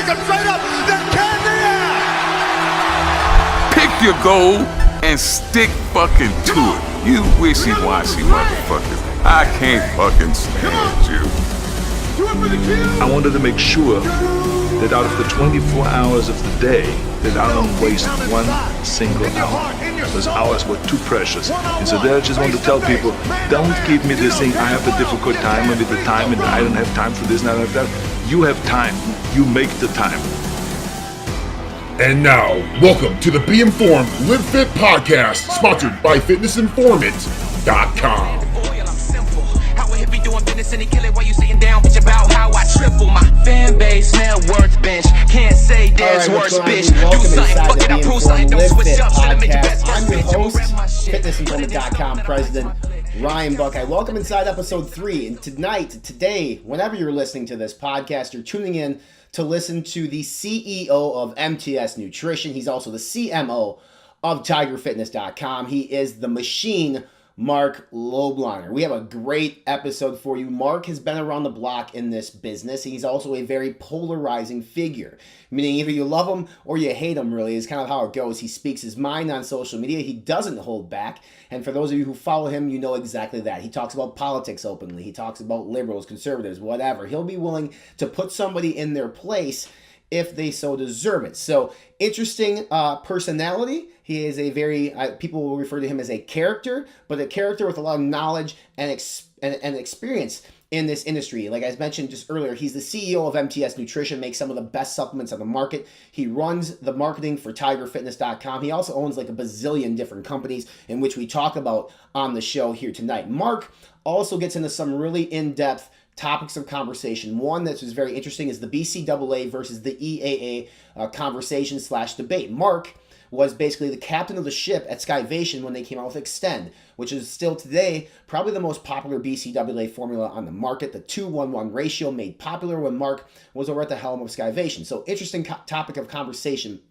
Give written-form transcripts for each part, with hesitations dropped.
kick him straight up. Then can the Pick your goal and stick fucking to it. You wishy-washy motherfuckers. I can't fucking stand you. I wanted to make sure that out of the 24 hours of the day, that I don't waste one single hour. Those hours were too precious. And so there I just want to tell people, don't give me this thing, I have a difficult time with the time and I don't have time for this and I don't have that. You have time. You make the time. And now, welcome to the Be Informed, Live Fit podcast, sponsored by FitnessInformant.com. Fan base, net worth bench. Can't say there's worse, bitch. Do something, fuck it, I prove something. Don't switch up, should've made your best. I'm your host, FitnessInformant.com president Ryan Buckeye. Welcome inside episode 3. And today, whenever you're listening to this podcast, you're tuning in to listen to the CEO of MTS Nutrition. He's also the CMO of TigerFitness.com. He is the machine, Marc Lobliner. We have a great episode for you. Marc has been around the block in this business. He's also a very polarizing figure, meaning either you love him or you hate him, really, is kind of how it goes. He speaks his mind on social media. He doesn't hold back. And for those of you who follow him, you know exactly that. He talks about politics openly. He talks about liberals, conservatives, whatever. He'll be willing to put somebody in their place if they so deserve it. So, interesting personality. He is a very, people will refer to him as a character, but a character with a lot of knowledge and experience in this industry. Like I mentioned just earlier, he's the CEO of MTS Nutrition, makes some of the best supplements on the market. He runs the marketing for TigerFitness.com. He also owns like a bazillion different companies in which we talk about on the show here tonight. Marc also gets into some really in-depth topics of conversation. One that was very interesting is the BCAA versus the EAA conversation / debate. Marc was basically the captain of the ship at Skyvation when they came out with Extend, which is still today probably the most popular BCAA formula on the market. The 2-1-1 ratio made popular when Marc was over at the helm of Skyvation. So interesting topic of conversation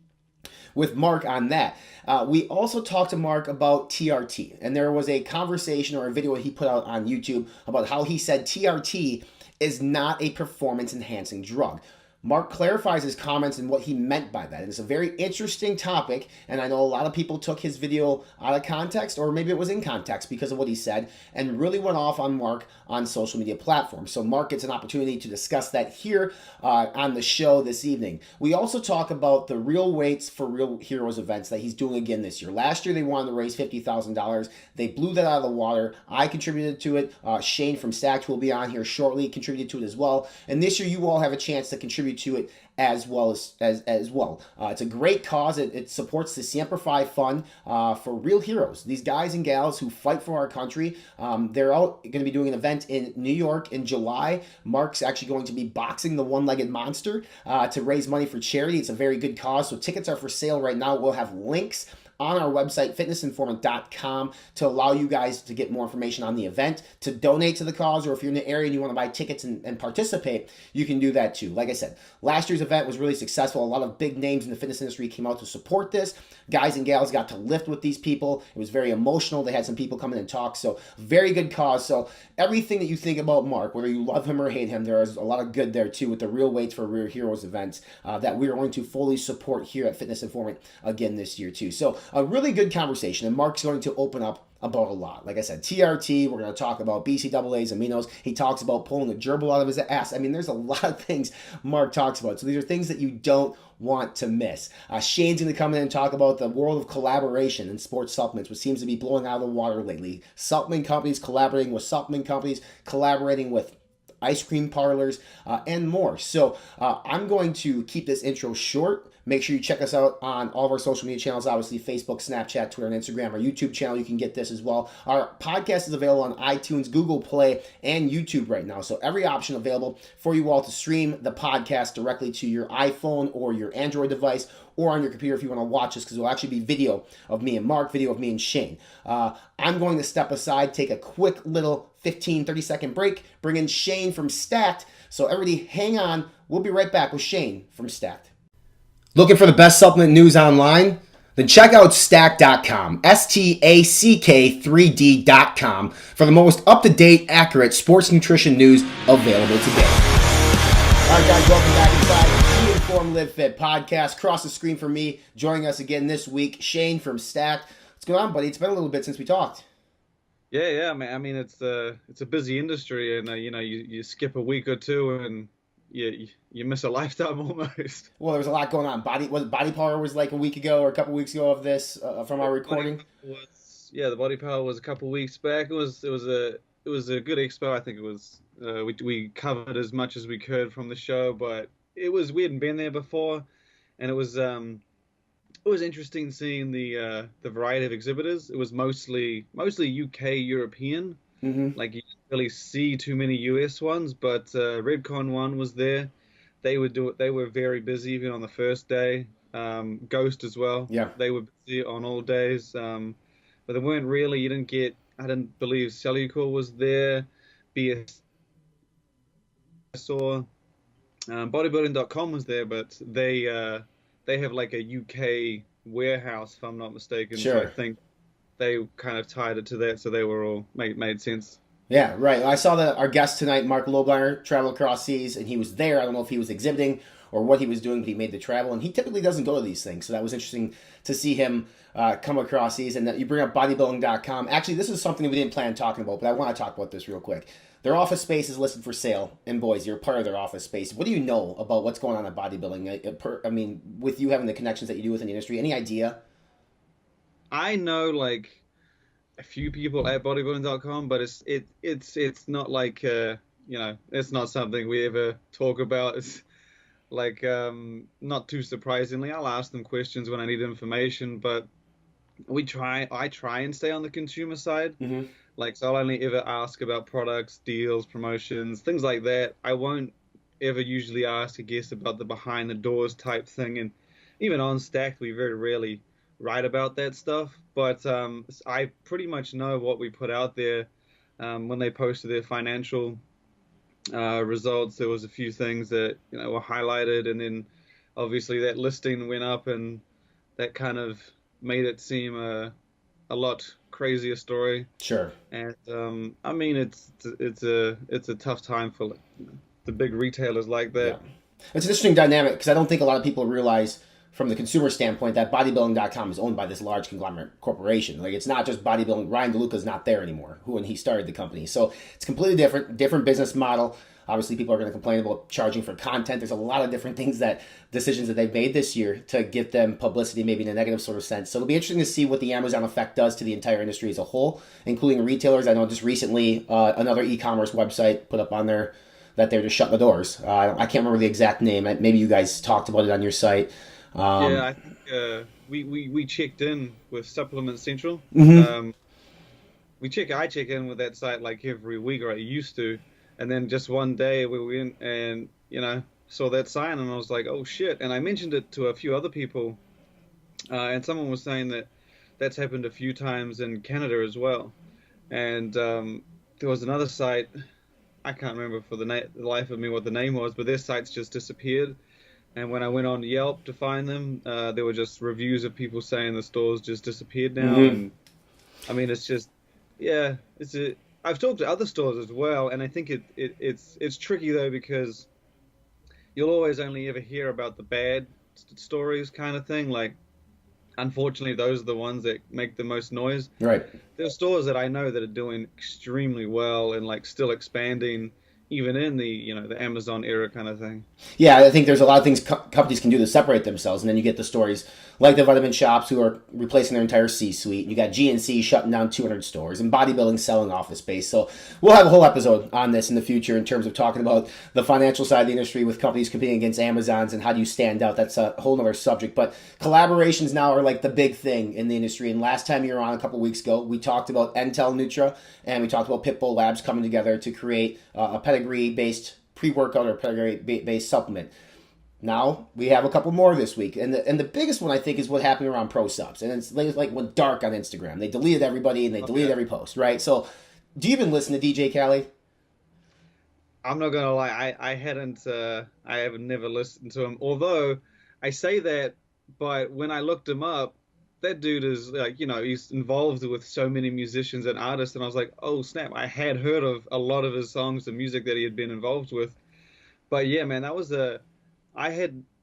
with Marc on that. We also talked to Marc about TRT, and there was a conversation or a video he put out on YouTube about how he said TRT is not a performance-enhancing drug. Marc clarifies his comments and what he meant by that. And it's a very interesting topic, and I know a lot of people took his video out of context, or maybe it was in context because of what he said, and really went off on Marc on social media platforms. So Marc gets an opportunity to discuss that here on the show this evening. We also talk about the Real Weights for Real Heroes events that he's doing again this year. Last year they wanted to raise $50,000. They blew that out of the water. I contributed to it. Shane from Stacked, who will be on here shortly, contributed to it as well. And this year you all have a chance to contribute to it as well. It's a great cause. It supports the Siempre Fi Fund for real heroes. These guys and gals who fight for our country. They're all going to be doing an event in New York in July. Marc's actually going to be boxing the one-legged monster to raise money for charity. It's a very good cause. So tickets are for sale right now. We'll have links on our website, FitnessInformant.com, to allow you guys to get more information on the event, to donate to the cause, or if you're in the area and you want to buy tickets and participate, you can do that too. Like I said, last year's event was really successful. A lot of big names in the fitness industry came out to support this. Guys and gals got to lift with these people. It was very emotional. They had some people come in and talk, so very good cause. So everything that you think about Marc, whether you love him or hate him, there is a lot of good there too with the Real Weights for Real Heroes events that we are going to fully support here at Fitness Informant again this year too. So a really good conversation, and Marc's going to open up about a lot. Like I said, TRT, we're going to talk about BCAA's aminos. He talks about pulling the gerbil out of his ass. I mean, there's a lot of things Marc talks about. So these are things that you don't want to miss. Shane's going to come in and talk about the world of collaboration in sports supplements, which seems to be blowing out of the water lately. Supplement companies collaborating with supplement companies, collaborating with ice cream parlors, and more. So I'm going to keep this intro short. Make sure you check us out on all of our social media channels, obviously Facebook, Snapchat, Twitter, and Instagram. Our YouTube channel, you can get this as well. Our podcast is available on iTunes, Google Play, and YouTube right now. So every option available for you all to stream the podcast directly to your iPhone or your Android device, or on your computer if you want to watch this, because it will actually be video of me and Marc, video of me and Shane. I'm going to step aside, take a quick little 15, 30-second break, bring in Shane from Stacked. So everybody hang on. We'll be right back with Shane from Stacked. Looking for the best supplement news online? Then check out Stack.com, STACK3D.com, for the most up-to-date, accurate sports nutrition news available today. All right, guys, welcome back inside Inform Live Fit podcast. Across the screen from me, joining us again this week, Shane from Stacked. What's going on, buddy? It's been a little bit since we talked. Yeah, man. I mean, it's a busy industry, and you skip a week or two, and you miss a lifetime almost. Well, there was a lot going on. Body Power was like a week ago or a couple weeks ago of this from our recording. The Body Power was a couple weeks back. It was a good expo. I think it was. We covered as much as we could from the show, but we hadn't been there before, and it was interesting seeing the variety of exhibitors. It was mostly UK European. Mm-hmm. Like, you didn't really see too many US ones, but Redcon 1 was there. They were very busy even on the first day. Ghost as well. Yeah. They were busy on all days. But they weren't really. I didn't believe Cellucor was there. BS saw. Bodybuilding.com was there, but they have like a UK warehouse, if I'm not mistaken. Sure. So I think they kind of tied it to that, so they were all made sense. Yeah, right. I saw that our guest tonight, Marc Lobliner, traveled across seas, and he was there. I don't know if he was exhibiting or what he was doing, but he made the travel, and he typically doesn't go to these things, so that was interesting to see him come across these. And you bring up bodybuilding.com. Actually, this is something we didn't plan on talking about, but I want to talk about this real quick. Their office space is listed for sale in Boise. You're part of their office space. What do you know about what's going on in bodybuilding? I mean, with you having the connections that you do within the industry, any idea? I know like a few people at bodybuilding.com, but it's not like it's not something we ever talk about. It's like not too surprisingly, I'll ask them questions when I need information, but I try and stay on the consumer side. Mm-hmm. Like, so I'll only ever ask about products, deals, promotions, things like that. I won't ever usually ask a guest about the behind the doors type thing. And even on Stacked, we very rarely write about that stuff. But I pretty much know what we put out there. When they posted their financial results, there was a few things that were highlighted, and then obviously that listing went up, and that kind of made it seem a lot crazier story. Sure. And I mean, it's a tough time for the big retailers like that. Yeah. It's an interesting dynamic because I don't think a lot of people realize from the consumer standpoint that bodybuilding.com is owned by this large conglomerate corporation. Like, it's not just bodybuilding. Ryan DeLuca's not there anymore, when he started the company. So it's completely different business model. Obviously, people are going to complain about charging for content. There's a lot of different decisions that they've made this year to get them publicity, maybe in a negative sort of sense. So it'll be interesting to see what the Amazon effect does to the entire industry as a whole, including retailers. I know just recently another e-commerce website put up on there that they're just shutting the doors. I can't remember the exact name. Maybe you guys talked about it on your site. I think we checked in with Supplement Central. Mm-hmm. I check in with that site like every week, or I used to. And then just one day we went and, saw that sign, and I was like, oh shit. And I mentioned it to a few other people, and someone was saying that that's happened a few times in Canada as well. And there was another site, I can't remember for the life of me what the name was, but their sites just disappeared. And when I went on Yelp to find them, there were just reviews of people saying the stores just disappeared now. Mm-hmm. And I mean, it's just, yeah, I've talked to other stores as well, and I think it's tricky though, because you'll always only ever hear about the bad stories kind of thing. Like, unfortunately, those are the ones that make the most noise. Right. There's stores that I know that are doing extremely well and like still expanding, even in the the Amazon era kind of thing. Yeah, I think there's a lot of things companies can do to separate themselves, and then you get the stories like the Vitamin Shops who are replacing their entire C-suite. You got GNC shutting down 200 stores, and bodybuilding selling office space. So we'll have a whole episode on this in the future in terms of talking about the financial side of the industry with companies competing against Amazons and how do you stand out. That's a whole other subject. But collaborations now are like the big thing in the industry. And last time you were on a couple weeks ago, we talked about Entel Nutra, and we talked about Pitbull Labs coming together to create a pedigree-based pre-workout or pedigree-based supplement. Now we have a couple more this week, and the biggest one I think is what happened around Pro Subs, and it's like went dark on Instagram. They deleted everybody and they deleted every post, right? So, do you even listen to DJ Khaled? I'm not gonna lie, I have never listened to him. Although I say that, but when I looked him up, that dude is like, he's involved with so many musicians and artists, and I was like, oh snap, I had heard of a lot of his songs, the music that he had been involved with. But yeah, man, that was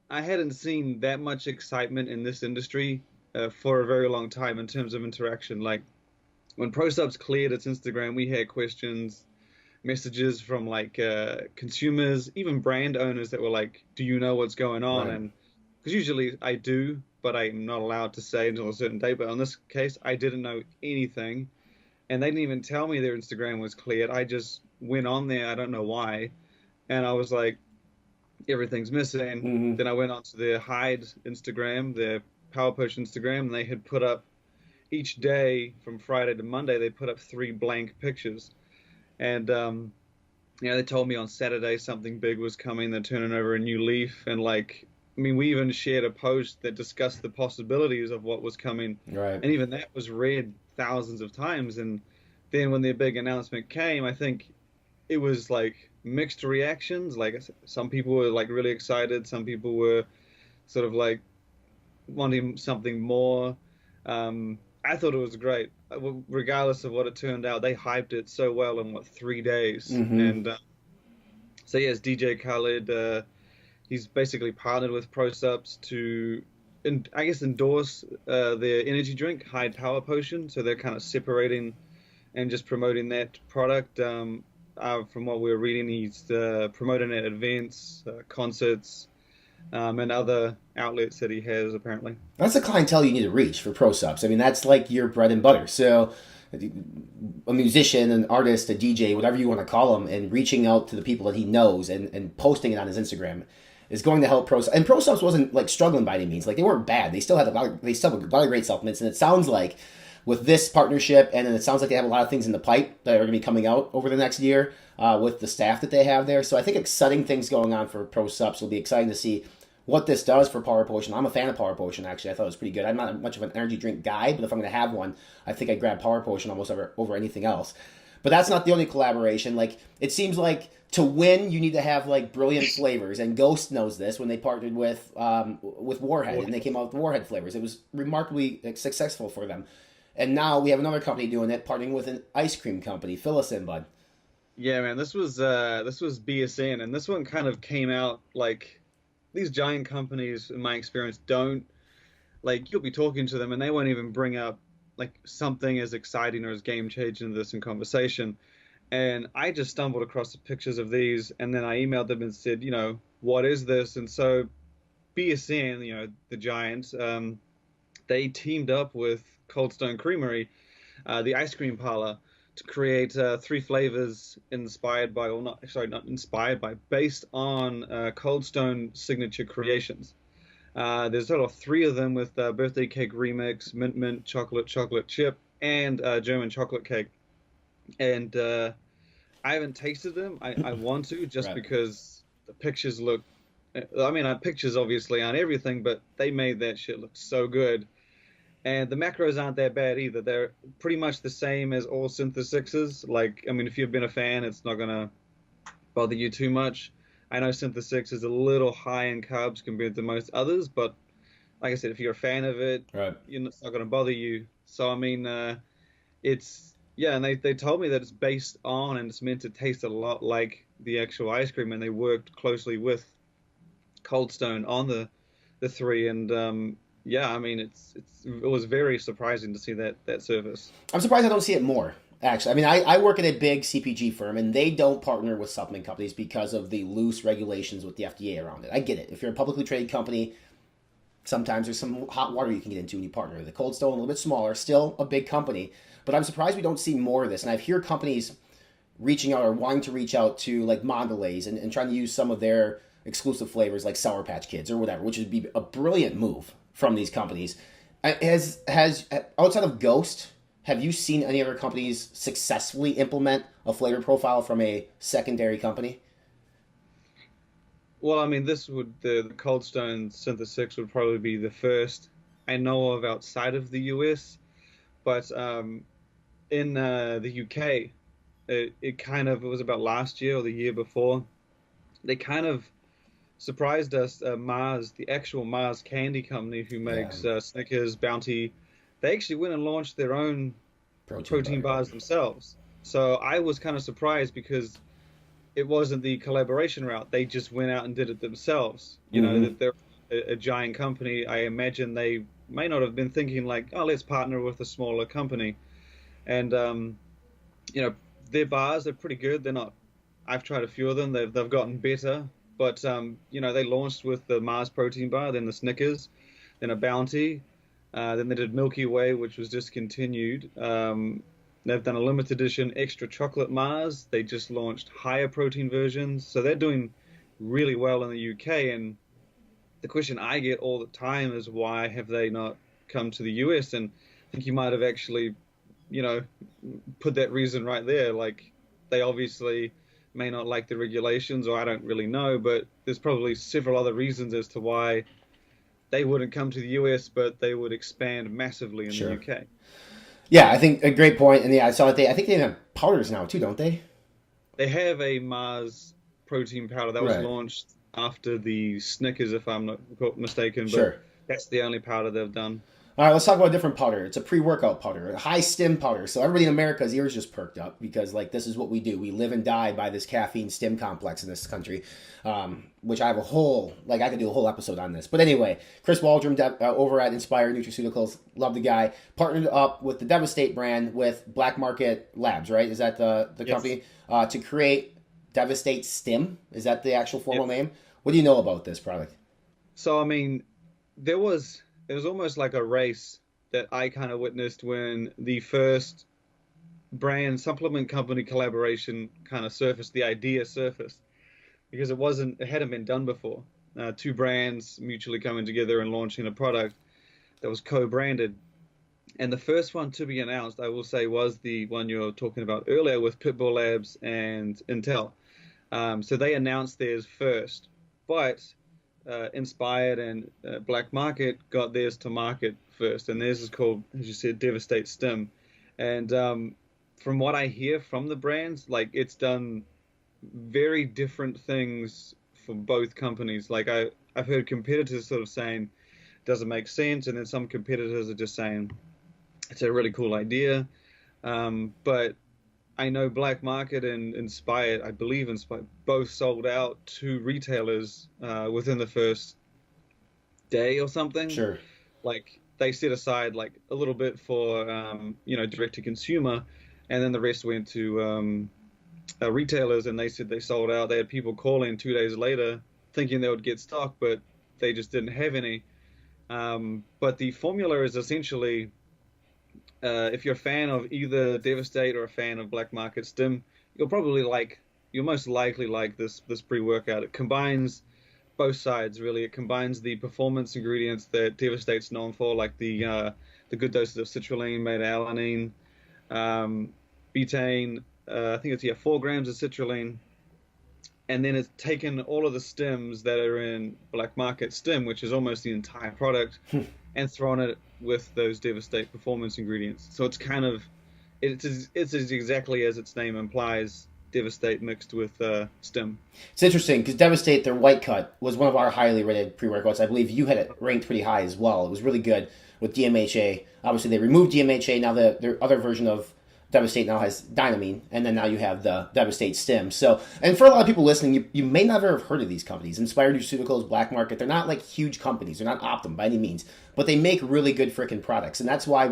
I hadn't seen that much excitement in this industry for a very long time in terms of interaction. Like when ProSubs cleared its Instagram, we had questions, messages from like consumers, even brand owners that were like, "Do you know what's going on?" Right. And because usually I do, but I'm not allowed to say until a certain date. But on this case, I didn't know anything, and they didn't even tell me their Instagram was cleared. I just went on there. I don't know why, and I was like, everything's missing. Then I went onto their Hide Instagram, their Power Push Instagram, and they had put up each day from Friday to Monday, they put up 3 blank pictures. And, they told me on Saturday something big was coming. They're turning over a new leaf. And like, I mean, we even shared a post that discussed the possibilities of what was coming. Right. And even that was read thousands of times. And then when their big announcement came, I think it was like mixed reactions. Like some people were like really excited. Some people were sort of like wanting something more. I thought it was great. Regardless of what it turned out, they hyped it so well in 3 days. And so yes, DJ Khaled, he's basically partnered with ProSubs to, I guess, endorse their energy drink, Hide Power Potion. So they're kind of separating and just promoting that product. From what we were reading, he's promoting it at events, concerts, and other outlets that he has, apparently. That's the clientele you need to reach for ProSubs. I mean, that's like your bread and butter. So a musician, an artist, a DJ, whatever you want to call him, and reaching out to the people that he knows and posting it on his Instagram is going to help ProSubs. And ProSubs wasn't like struggling by any means. Like they weren't bad. They still have a lot of great supplements. And it sounds like with this partnership, and then it sounds like they have a lot of things in the pipe that are going to be coming out over the next year with the staff that they have there. So I think exciting things going on for ProSubs. Will be exciting to see what this does for Power Potion. I'm a fan of Power Potion, actually. I thought it was pretty good. I'm not much of an energy drink guy, but if I'm going to have one, I think I'd grab Power Potion almost over anything else. But that's not the only collaboration. Like, it seems like to win, you need to have like brilliant flavors, and Ghost knows this when they partnered with Warhead, and they came out with Warhead flavors. It was remarkably successful for them. And now we have another company doing it, partnering with an ice cream company. Fill us in, bud. Yeah, man, this was BSN, and this one kind of came out like, these giant companies, in my experience, don't, like, you'll be talking to them and they won't even bring up like something as exciting or as game changing as this in conversation. And I just stumbled across the pictures of these, and then I emailed them and said, what is this? And so BSN, the giants, they teamed up with Cold Stone Creamery, the ice cream parlor, to create 3 flavors based on Cold Stone signature creations. There's a total of 3 of them with birthday cake remix, mint chocolate chip, and German chocolate cake. And I haven't tasted them. I want to, just right. Because the pictures look, I mean, pictures obviously aren't everything, but they made that shit look so good. And the macros aren't that bad either. They're pretty much the same as all Synthesixes. Like, I mean, if you've been a fan, it's not going to bother you too much. I know Synthesix is a little high in carbs compared to most others, but like I said, if you're a fan of it, right, it's not going to bother you. So, I mean, it's, yeah, and they told me that it's based on and it's meant to taste a lot like the actual ice cream, and they worked closely with Cold Stone on the 3, and yeah, I mean, it was very surprising to see that service. I'm surprised I don't see it more, actually. I mean, I work at a big CPG firm, and they don't partner with supplement companies because of the loose regulations with the FDA around it. I get it. If you're a publicly traded company, sometimes there's some hot water you can get into when you partner. The Cold Stone, a little bit smaller, still a big company. But I'm surprised we don't see more of this. And I hear companies reaching out or wanting to reach out to, like, Mondelez and trying to use some of their exclusive flavors like Sour Patch Kids or whatever, which would be a brilliant move from these companies. Has outside of Ghost, have you seen any other companies successfully implement a flavor profile from a secondary company? Well, I mean, the Cold Stone Synthesix would probably be the first I know of outside of the US, but in the UK, it was about last year or the year before, they kind of surprised us. Mars, the actual Mars candy company who makes Snickers, Bounty, they actually went and launched their own protein bars themselves. So I was kind of surprised because it wasn't the collaboration route. They just went out and did it themselves. You know, that a giant company, I imagine they may not have been thinking like, oh, let's partner with a smaller company. And their bars are pretty good. They're not. I've tried a few of them. They've gotten better. But they launched with the Mars protein bar, then the Snickers, then a Bounty, then they did Milky Way, which was discontinued. They've done a limited edition extra chocolate Mars. They just launched higher protein versions, so they're doing really well in the UK. And the question I get all the time is, why have they not come to the US? And I think you might have actually, put that reason right there. Like, they obviously may not like the regulations, or I don't really know, but there's probably several other reasons as to why they wouldn't come to the US, but they would expand massively in the UK. Yeah, I think a great point. And yeah, I saw that I think they have powders now too, don't they? They have a Mars protein powder that was launched after the Snickers, if I'm not mistaken, but that's the only powder they've done. All right, let's talk about a different powder. It's a pre-workout powder, a high stim powder. So everybody in America's ears just perked up because, like, this is what we do. We live and die by this caffeine stim complex in this country, which I have I could do a whole episode on this. But anyway, Chris Waldron over at Inspire Nutraceuticals, love the guy, partnered up with the Devastate brand with Black Market Labs, right? Is that the company? To create Devastate Stim? Is that the actual formal name? What do you know about this product? So, I mean, it was almost like a race that I kind of witnessed when the first brand supplement company collaboration kind of surfaced, the idea surfaced, because it hadn't been done before. Two brands mutually coming together and launching a product that was co-branded. And the first one to be announced, I will say, was the one you were talking about earlier with Pitbull Labs and Intel. So they announced theirs first, but Inspired and Black Market got theirs to market first, and theirs is called, as you said, Devastate Stim. And from what I hear from the brands, like, it's done very different things for both companies. Like, I've heard competitors sort of saying it doesn't make sense, and then some competitors are just saying it's a really cool idea. But I know Black Market and Inspired, I believe Inspired, both sold out to retailers within the first day or something. Sure. Like, they set aside like a little bit for direct to consumer, and then the rest went to retailers, and they said they sold out. They had people call in 2 days later thinking they would get stock, but they just didn't have any. But the formula is essentially, if you're a fan of either Devastate or a fan of Black Market Stim, you'll most likely like this pre-workout. It combines both sides, really. It combines the performance ingredients that Devastate's known for, like the good doses of citrulline, beta-alanine, betaine, I think it's 4 grams of citrulline, and then it's taken all of the stems that are in Black Market Stim, which is almost the entire product, and thrown it with those Devastate performance ingredients. So it's kind of, it's exactly as its name implies, Devastate mixed with Stim. It's interesting because Devastate, their white cut, was one of our highly rated pre-workouts. I believe you had it ranked pretty high as well. It was really good with DMHA. Obviously, they removed DMHA. Now their other version of Devastate now has dynamine, and then now you have the Devastate Stim. So, and for a lot of people listening, you may never have heard of these companies. Inspired Nutraceuticals, Black Market, they're not like huge companies. They're not Optum by any means, but they make really good freaking products. And that's why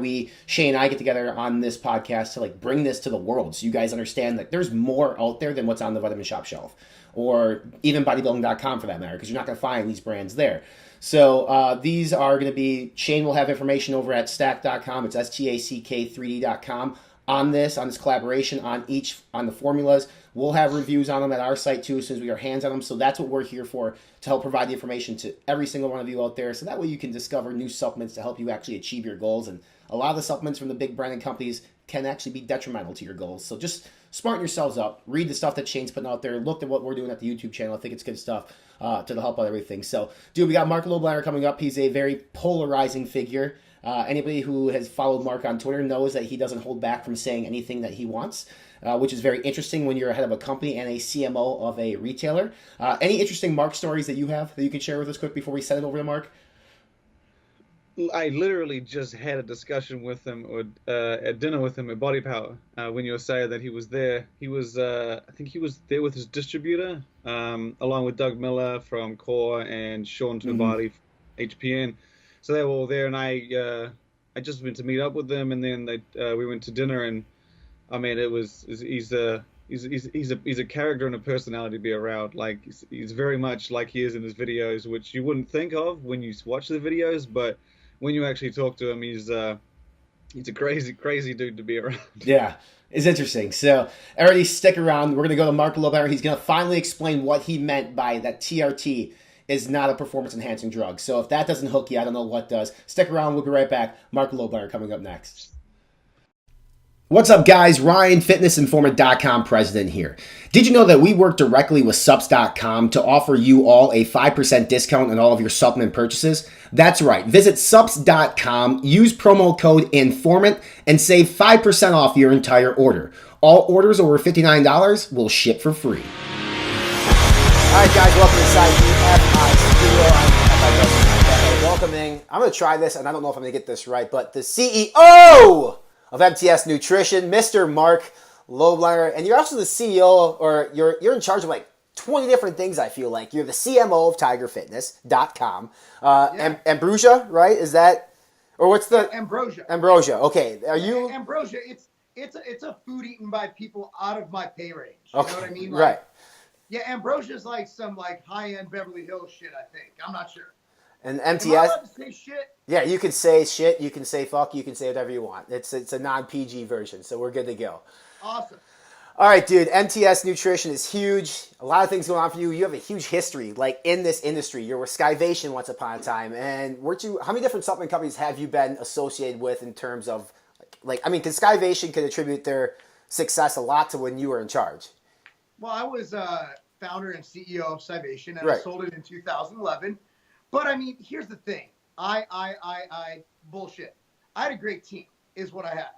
Shay and I get together on this podcast to like bring this to the world, so you guys understand that there's more out there than what's on the Vitamin Shop shelf, or even bodybuilding.com for that matter, because you're not going to find these brands there. So these are going to be, Shane will have information over at stack.com. It's STACK3D.com. on this collaboration, on the formulas. We'll have reviews on them at our site too as soon as we get our hands on them. So that's what we're here for, to help provide the information to every single one of you out there, so that way you can discover new supplements to help you actually achieve your goals. And a lot of the supplements from the big branded companies can actually be detrimental to your goals. So just smarten yourselves up. Read the stuff that Shane's putting out there. Look at what we're doing at the YouTube channel. I think it's good stuff to help out everything. So, dude, we got Marc Lobliner coming up. He's a very polarizing figure. Anybody who has followed Marc on Twitter knows that he doesn't hold back from saying anything that he wants, which is very interesting when you're head of a company and a CMO of a retailer. Any interesting Marc stories that you have that you can share with us quick before we send it over to Marc? I literally just had a discussion with him at dinner with him at Body Power when you were saying that he was there. He was, I think he was there with his distributor, along with Doug Miller from Core and Sean Tobati HPN. So they were all there, and I just went to meet up with them, and then we went to dinner, and I mean, he's a character and a personality to be around. Like he's very much like he is in his videos, which you wouldn't think of when you watch the videos, but when you actually talk to him, he's a crazy dude to be around. Yeah, it's interesting. So everybody stick around. We're gonna go to Marc Lobliner. He's gonna finally explain what he meant by that TRT is not a performance enhancing drug. So if that doesn't hook you, I don't know what does. Stick around. We'll be right back. Marc Lobliner coming up next. What's up, guys? Ryan, FitnessInformant.com president here. Did you know that we work directly with Supps.com to offer you all a 5% discount on all of your supplement purchases? That's right. Visit Supps.com, use promo code INFORMANT, and save 5% off your entire order. All orders over $59 will ship for free. All right, guys, welcome inside the FI Studio. Welcoming, I'm going to try this, and I don't know if I'm going to get this right, but the CEO of MTS Nutrition, Mr. Marc Lobliner, and you're also the CEO, or you're in charge of like 20 different things, I feel like. You're the CMO of TigerFitness.com. Ambrosia, right? Is that, or what's the? Ambrosia. Ambrosia, okay. Are you? Ambrosia, it's a food eaten by people out of my pay range. You Okay. know what I mean? Right. Yeah, Ambrosia's like some like high-end Beverly Hills shit, I think. I'm not sure. And Am I MTS? allowed to say shit? Yeah, you can say shit, you can say fuck, you can say whatever you want. It's a non-PG version, so we're good to go. Awesome. All right, dude, MTS Nutrition is huge. A lot of things going on for you. You have a huge history, like, in this industry. You were with Skivation once upon a time, and how many different supplement companies have you been associated with in terms of, because Skivation could attribute their success a lot to when you were in charge. Well, I was founder and CEO of Skivation, and Right. I sold it in 2011. But I mean, here's the thing. I bullshit. I had a great team, is what I had.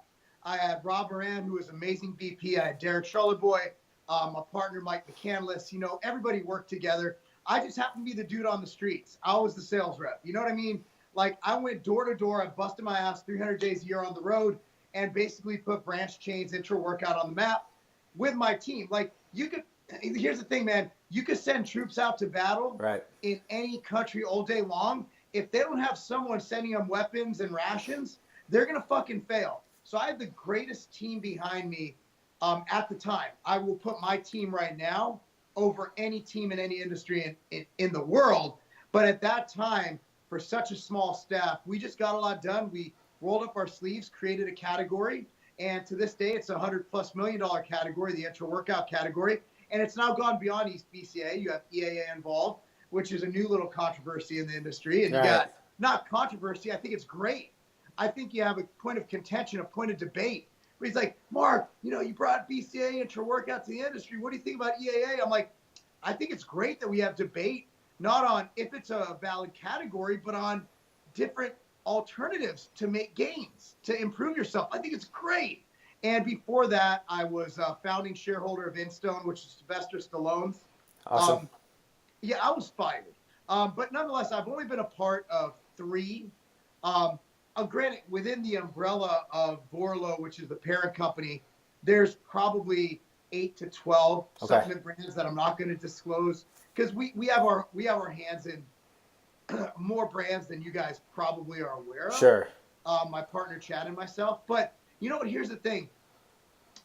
I had Rob Moran, who was amazing VP. I had Derek Charleboy, my partner Mike McCandless. You know, everybody worked together. I just happened to be the dude on the streets. I was the sales rep. You know what I mean? Like, I went door to door. I busted my ass 300 days a year on the road and basically put branch chains, intra-workout on the map with my team. Like, here's the thing, man. You could send troops out to battle Right. in any country all day long. If they don't have someone sending them weapons and rations, they're going to fucking fail. So I have the greatest team behind me at the time. I will put my team right now over any team in any industry in the world. But at that time, for such a small staff, we just got a lot done. We rolled up our sleeves, created a category. And to this day, it's a $100+ million category, the intra workout category. And it's now gone beyond BCA. You have EAA involved, which is a new little controversy in the industry. And you got not controversy. I think it's great. I think you have a point of contention, a point of debate. Where he's like, Mark, you brought BCA intra workout to the industry. What do you think about EAA? I'm like, I think it's great that we have debate, not on if it's a valid category, but on different alternatives to make gains, to improve yourself. I think it's great. And before that, I was a founding shareholder of Instone, which is Sylvester Stallone's. Awesome. I was fired. But nonetheless, I've only been a part of 3. Granted, within the umbrella of Vorlo, which is the parent company, there's probably 8 to 12 supplement brands that I'm not going to disclose because we have our hands in more brands than you guys probably are aware of. Sure. My partner Chad and myself. But you know what? Here's the thing.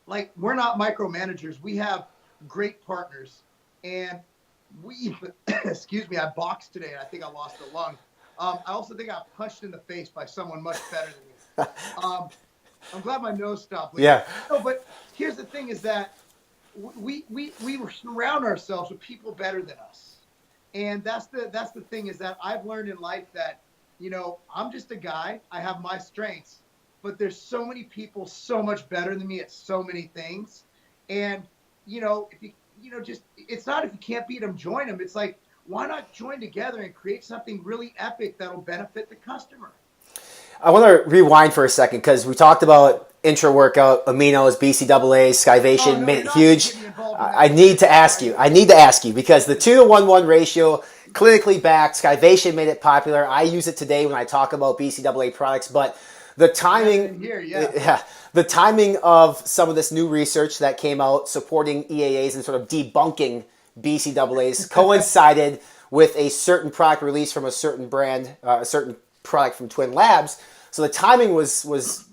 Like, we're not micromanagers. We have great partners. And excuse me, I boxed today and I think I lost a lung. I also think I got punched in the face by someone much better than me. I'm glad my nose stopped bleeding. Yeah. No, but here's the thing is that we surround ourselves with people better than us. And that's the thing is that I've learned in life that, I'm just a guy. I have my strengths. But there's so many people so much better than me at so many things. And, if you, it's not if you can't beat them, join them. It's like, why not join together and create something really epic that'll benefit the customer? I want to rewind for a second because we talked about intra-workout, aminos, BCAAs, Skivation, made it huge. I need to ask you because the 2-to-1-1 ratio, clinically backed, Skivation made it popular. I use it today when I talk about BCAA products, but the timing, the timing of some of this new research that came out supporting EAAs and sort of debunking BCAAs coincided with a certain product release from a certain brand, a certain product from Twin Labs. So the timing was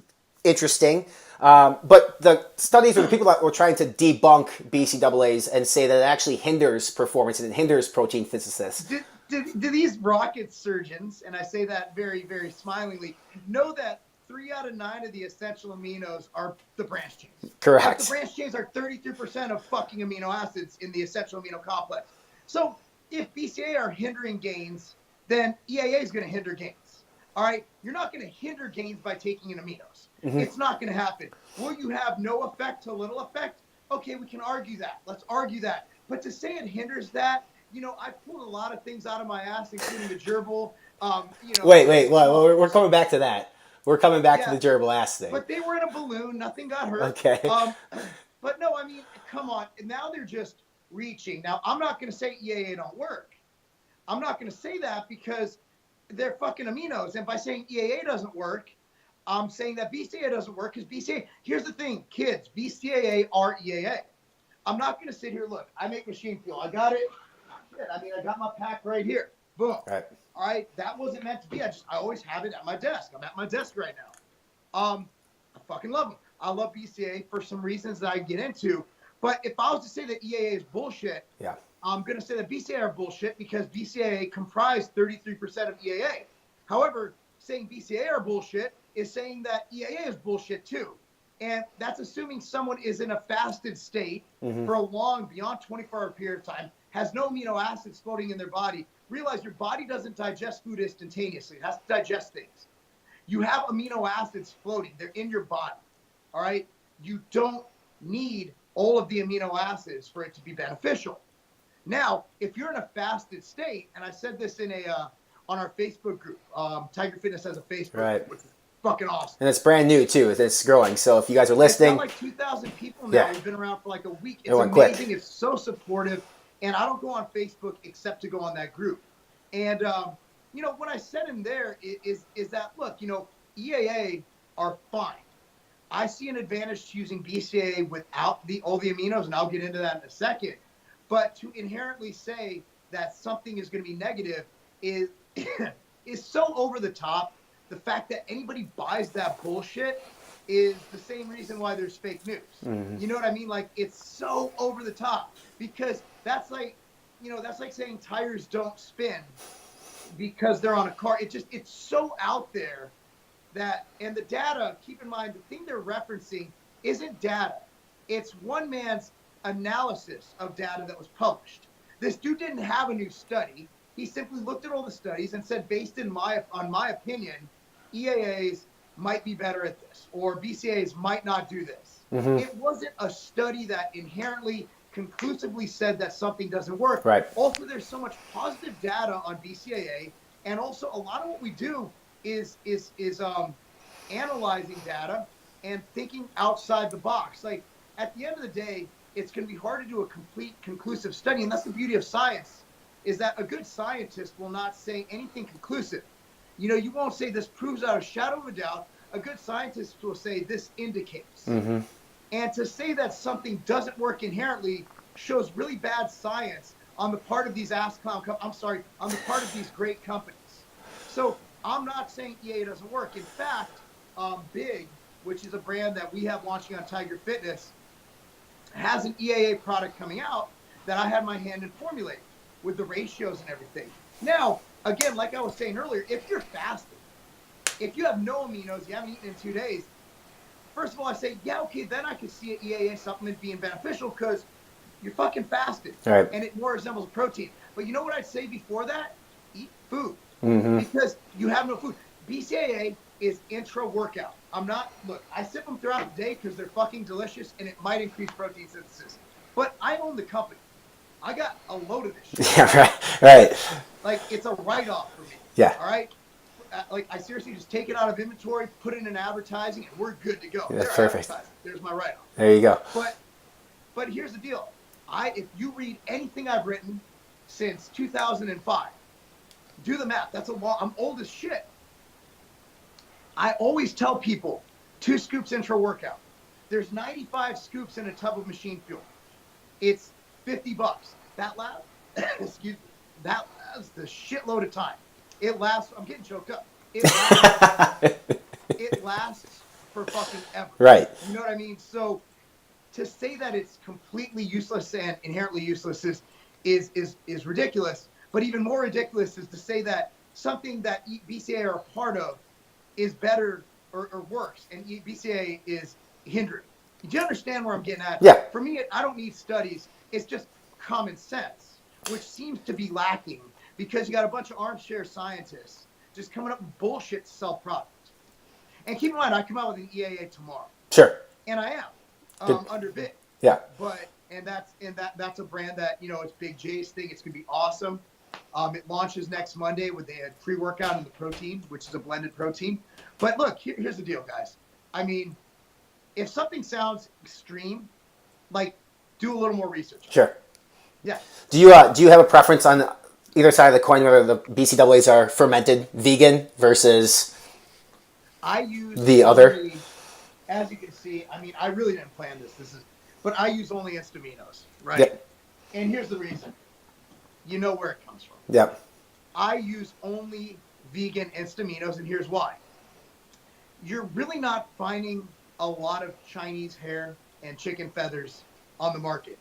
interesting. But the studies were the people that were trying to debunk BCAAs and say that it actually hinders performance and it hinders protein synthesis. Do these rocket surgeons, and I say that very, very smilingly, know that 3 out of 9 of the essential aminos are the branch chains? Correct. Like the branch chains are 33% of fucking amino acids in the essential amino complex. So if BCAA are hindering gains, then EAA is going to hinder gains. All right? You're not going to hinder gains by taking in aminos. Mm-hmm. It's not going to happen. Will you have no effect to little effect? Okay, we can argue that. Let's argue that. But to say it hinders that, I've pulled a lot of things out of my ass, including the gerbil. Wait. Well, we're coming back to that. We're coming back to the gerbil ass thing. But they were in a balloon. Nothing got hurt. Okay. But no, I mean, come on. Now they're just reaching. Now, I'm not going to say EAA don't work. I'm not going to say that because they're fucking aminos. And by saying EAA doesn't work, I'm saying that BCAA doesn't work because BCAA, here's the thing, kids, BCAA are EAA. I'm not going to sit here, look, I make machine fuel. I got it. I got my pack right here. Boom. Right. All right. That wasn't meant to be. I always have it at my desk. I'm at my desk right now. I fucking love them. I love BCAA for some reasons that I get into. But if I was to say that EAA is bullshit, I'm going to say that BCAA are bullshit because BCAA comprise 33% of EAA. However, saying BCAA are bullshit is saying that EAA is bullshit too. And that's assuming someone is in a fasted state for a long, beyond 24-hour period of time, has no amino acids floating in their body. Realize your body doesn't digest food instantaneously. It has to digest things. You have amino acids floating. They're in your body. All right? You don't need all of the amino acids for it to be beneficial. Now, if you're in a fasted state, and I said this in on our Facebook group, Tiger Fitness has a Facebook group, which is fucking awesome. And it's brand new, too. It's growing. So if you guys are listening. It's got like 2,000 people now. We've been around for like a week. It's amazing. Quick. It's so supportive. And I don't go on Facebook except to go on that group. And, what I said in there is that, look, EAA are fine. I see an advantage to using BCAA without all the aminos, and I'll get into that in a second. But to inherently say that something is going to be negative is so over the top. The fact that anybody buys that bullshit is the same reason why there's fake news. Mm-hmm. You know what I mean? Like, it's so over the top because that's like saying tires don't spin because they're on a car. It's so out there that, and the data, keep in mind, the thing they're referencing isn't data. It's one man's analysis of data that was published. This dude didn't have a new study. He simply looked at all the studies and said, based on my opinion, EAAs might be better at this, or BCAAs might not do this. Mm-hmm. It wasn't a study that inherently conclusively said that something doesn't work. Right. Also, there's so much positive data on BCAA, and also a lot of what we do is analyzing data and thinking outside the box. Like, at the end of the day, it's going to be hard to do a complete conclusive study, and that's the beauty of science, is that a good scientist will not say anything conclusive. You won't say this proves out a shadow of a doubt. A good scientist will say this indicates. Mm-hmm. And to say that something doesn't work inherently shows really bad science on the part of these on the part of these great companies. So I'm not saying EAA doesn't work. In fact, Big, which is a brand that we have launching on Tiger Fitness, has an EAA product coming out that I had my hand in formulating with the ratios and everything. Now, again, like I was saying earlier, if you're fasting, if you have no aminos, you haven't eaten in 2 days, first of all, I say, okay, then I could see an EAA supplement being beneficial because you're fucking fasted. Right. And it more resembles protein. But you know what I'd say before that? Eat food. Mm-hmm. Because you have no food. BCAA is intra-workout. I sip them throughout the day because they're fucking delicious and it might increase protein synthesis. But I own the company. I got a load of this shit. Yeah, right. Like, it's a write-off for me. Yeah. All right? I seriously just take it out of inventory, put it in advertising, and we're good to go. Yeah, that's perfect. There's my write-off. There you go. But here's the deal. If you read anything I've written since 2005, do the math. I'm old as shit. I always tell people 2 scoops intra-workout. There's 95 scoops in a tub of machine fuel. It's $50. That lab, excuse me, lasts the shitload of time. It lasts. I'm getting choked up. It lasts for fucking ever. Right. You know what I mean? So to say that it's completely useless and inherently useless is ridiculous. But even more ridiculous is to say that something that BCA are a part of is better or worse, and BCA is hindering. Do you understand where I'm getting at? Yeah. For me, I don't need studies. It's just common sense, which seems to be lacking because you got a bunch of armchair scientists just coming up with bullshit to sell product. And keep in mind, I come out with an EAA tomorrow. Sure. And I am under bid. Yeah. But that's a brand that, you know, it's Big J's thing. It's gonna be awesome. It launches next Monday with the pre-workout and the protein, which is a blended protein. But look, here's the deal, guys. I mean, if something sounds extreme, like, do a little more research. Sure. Yeah. Do you have a preference on either side of the coin, whether the BCAAs are fermented, vegan versus I use the other? As you can see, I mean, I really didn't plan this. But I use only Instaminos, right? Yep. And here's the reason. You know where it comes from. Yep. I use only vegan Instaminos, and here's why. You're really not finding a lot of Chinese hair and chicken feathers on the market.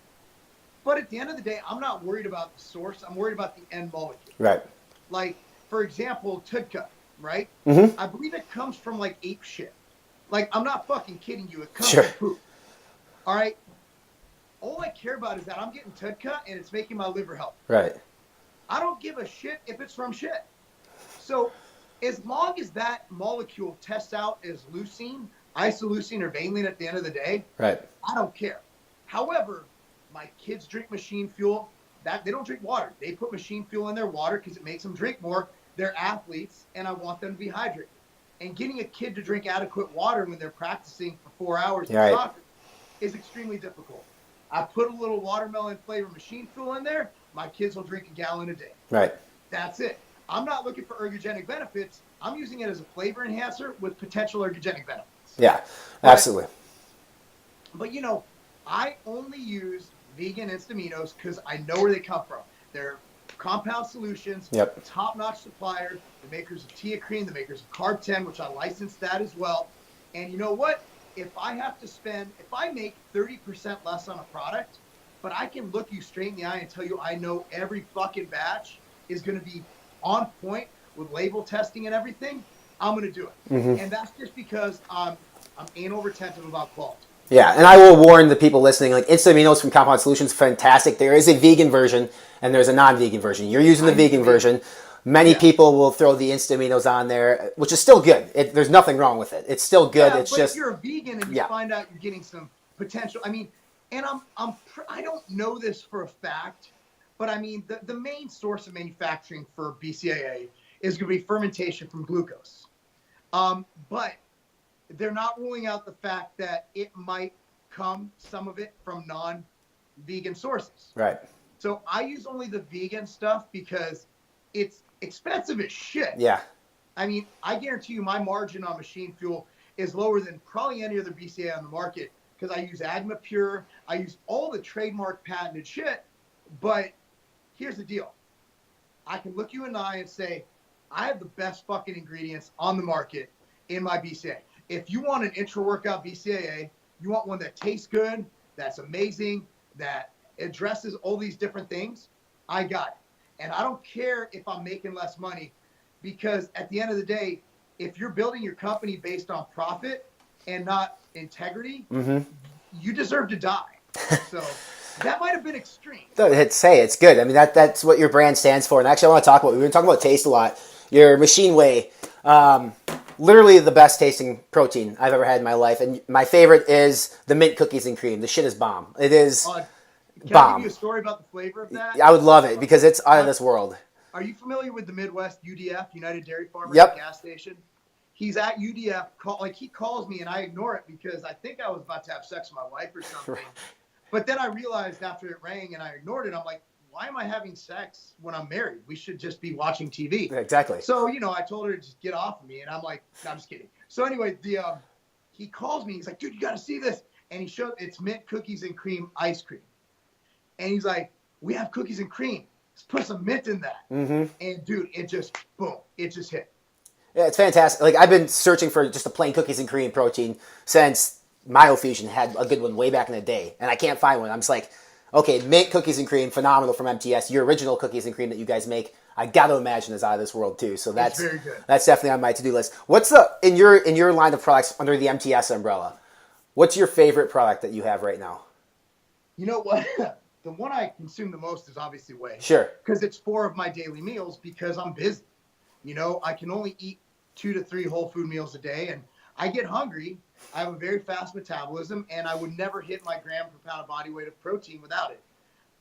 But at the end of the day, I'm not worried about the source. I'm worried about the end molecule. Right. Like, for example, Tudka, right? Mm-hmm. I believe it comes from, like, ape shit. Like, I'm not fucking kidding you. It comes Sure. from poop. All right? All I care about is that I'm getting Tudka and it's making my liver healthy. Right. I don't give a shit if it's from shit. So as long as that molecule tests out as leucine, isoleucine, or valine at the end of the day, right, I don't care. However, my kids drink machine fuel. That they don't drink water. They put machine fuel in their water because it makes them drink more. They're athletes, and I want them to be hydrated. And getting a kid to drink adequate water when they're practicing for 4 hours in right. soccer is extremely difficult. I put a little watermelon flavor machine fuel in there. My kids will drink a gallon a day. Right. That's it. I'm not looking for ergogenic benefits. I'm using it as a flavor enhancer with potential ergogenic benefits. Yeah, absolutely. But you know, I only use vegan Instaminos because I know where they come from. They're compound solutions, yep. top-notch supplier, the makers of Tia Cream, the makers of Carb 10, which I licensed that as well. And you know what? If I make 30% less on a product, but I can look you straight in the eye and tell you I know every fucking batch is going to be on point with label testing and everything, I'm going to do it. Mm-hmm. And that's just because I'm anal retentive about quality. Yeah, and I will warn the people listening, like Instaminos from Compound Solutions, fantastic. There is a vegan version and there's a non-vegan version. You're using the vegan version. Many people will throw the Instaminos on there, which is still good. There's nothing wrong with it. It's still good. Yeah, it's but just if you're a vegan and you find out you're getting some potential, I mean, and I don't know this for a fact, but I mean, the main source of manufacturing for BCAA is going to be fermentation from glucose. But they're not ruling out the fact that it might come, some of it, from non-vegan sources. Right. So I use only the vegan stuff because it's expensive as shit. Yeah. I mean, I guarantee you my margin on machine fuel is lower than probably any other BCA on the market because I use Agma Pure. I use all the trademark patented shit. But here's the deal. I can look you in the eye and say, I have the best fucking ingredients on the market in my BCA. If you want an intra-workout BCAA, you want one that tastes good, that's amazing, that addresses all these different things, I got it. And I don't care if I'm making less money because at the end of the day, if you're building your company based on profit and not integrity, you deserve to die. So that might have been extreme. It's good. I mean, that's what your brand stands for. And actually, I want to talk about, we've been talking about taste a lot. Your Machine Whey, literally the best tasting protein I've ever had in my life. And my favorite is the mint cookies and cream. The shit is bomb. It is Can I give you a story about the flavor of that? I would love it because it's out of this world. Are you familiar with the Midwest UDF, United Dairy Farmers gas station? He's at UDF. He calls me and I ignore it because I think I was about to have sex with my wife or something. But then I realized after it rang and I ignored it, I'm like, why am I having sex when I'm married? We should just be watching TV. Exactly. So, I told her to just get off of me. And I'm like, no, I'm just kidding. So anyway, he calls me. He's like, dude, you got to see this. And he showed it's mint cookies and cream ice cream. And he's like, we have cookies and cream. put some mint in that. Mm-hmm. And dude, it just hit. Yeah, it's fantastic. Like I've been searching for just a plain cookies and cream protein since Myofusion had a good one way back in the day, and I can't find one. I'm just like, okay, mint cookies and cream, phenomenal from MTS. Your original cookies and cream that you guys make, I got to imagine is out of this world too. So that's very good. That's definitely on my to do list. What's the in your line of products under the MTS umbrella? What's your favorite product that you have right now? You know what? The one I consume the most is obviously whey. Sure. Because it's 4 of my daily meals because I'm busy. You know, I can only eat 2 to 3 whole food meals a day, and I get hungry. I have a very fast metabolism, and I would never hit my gram per pound of body weight of protein without it.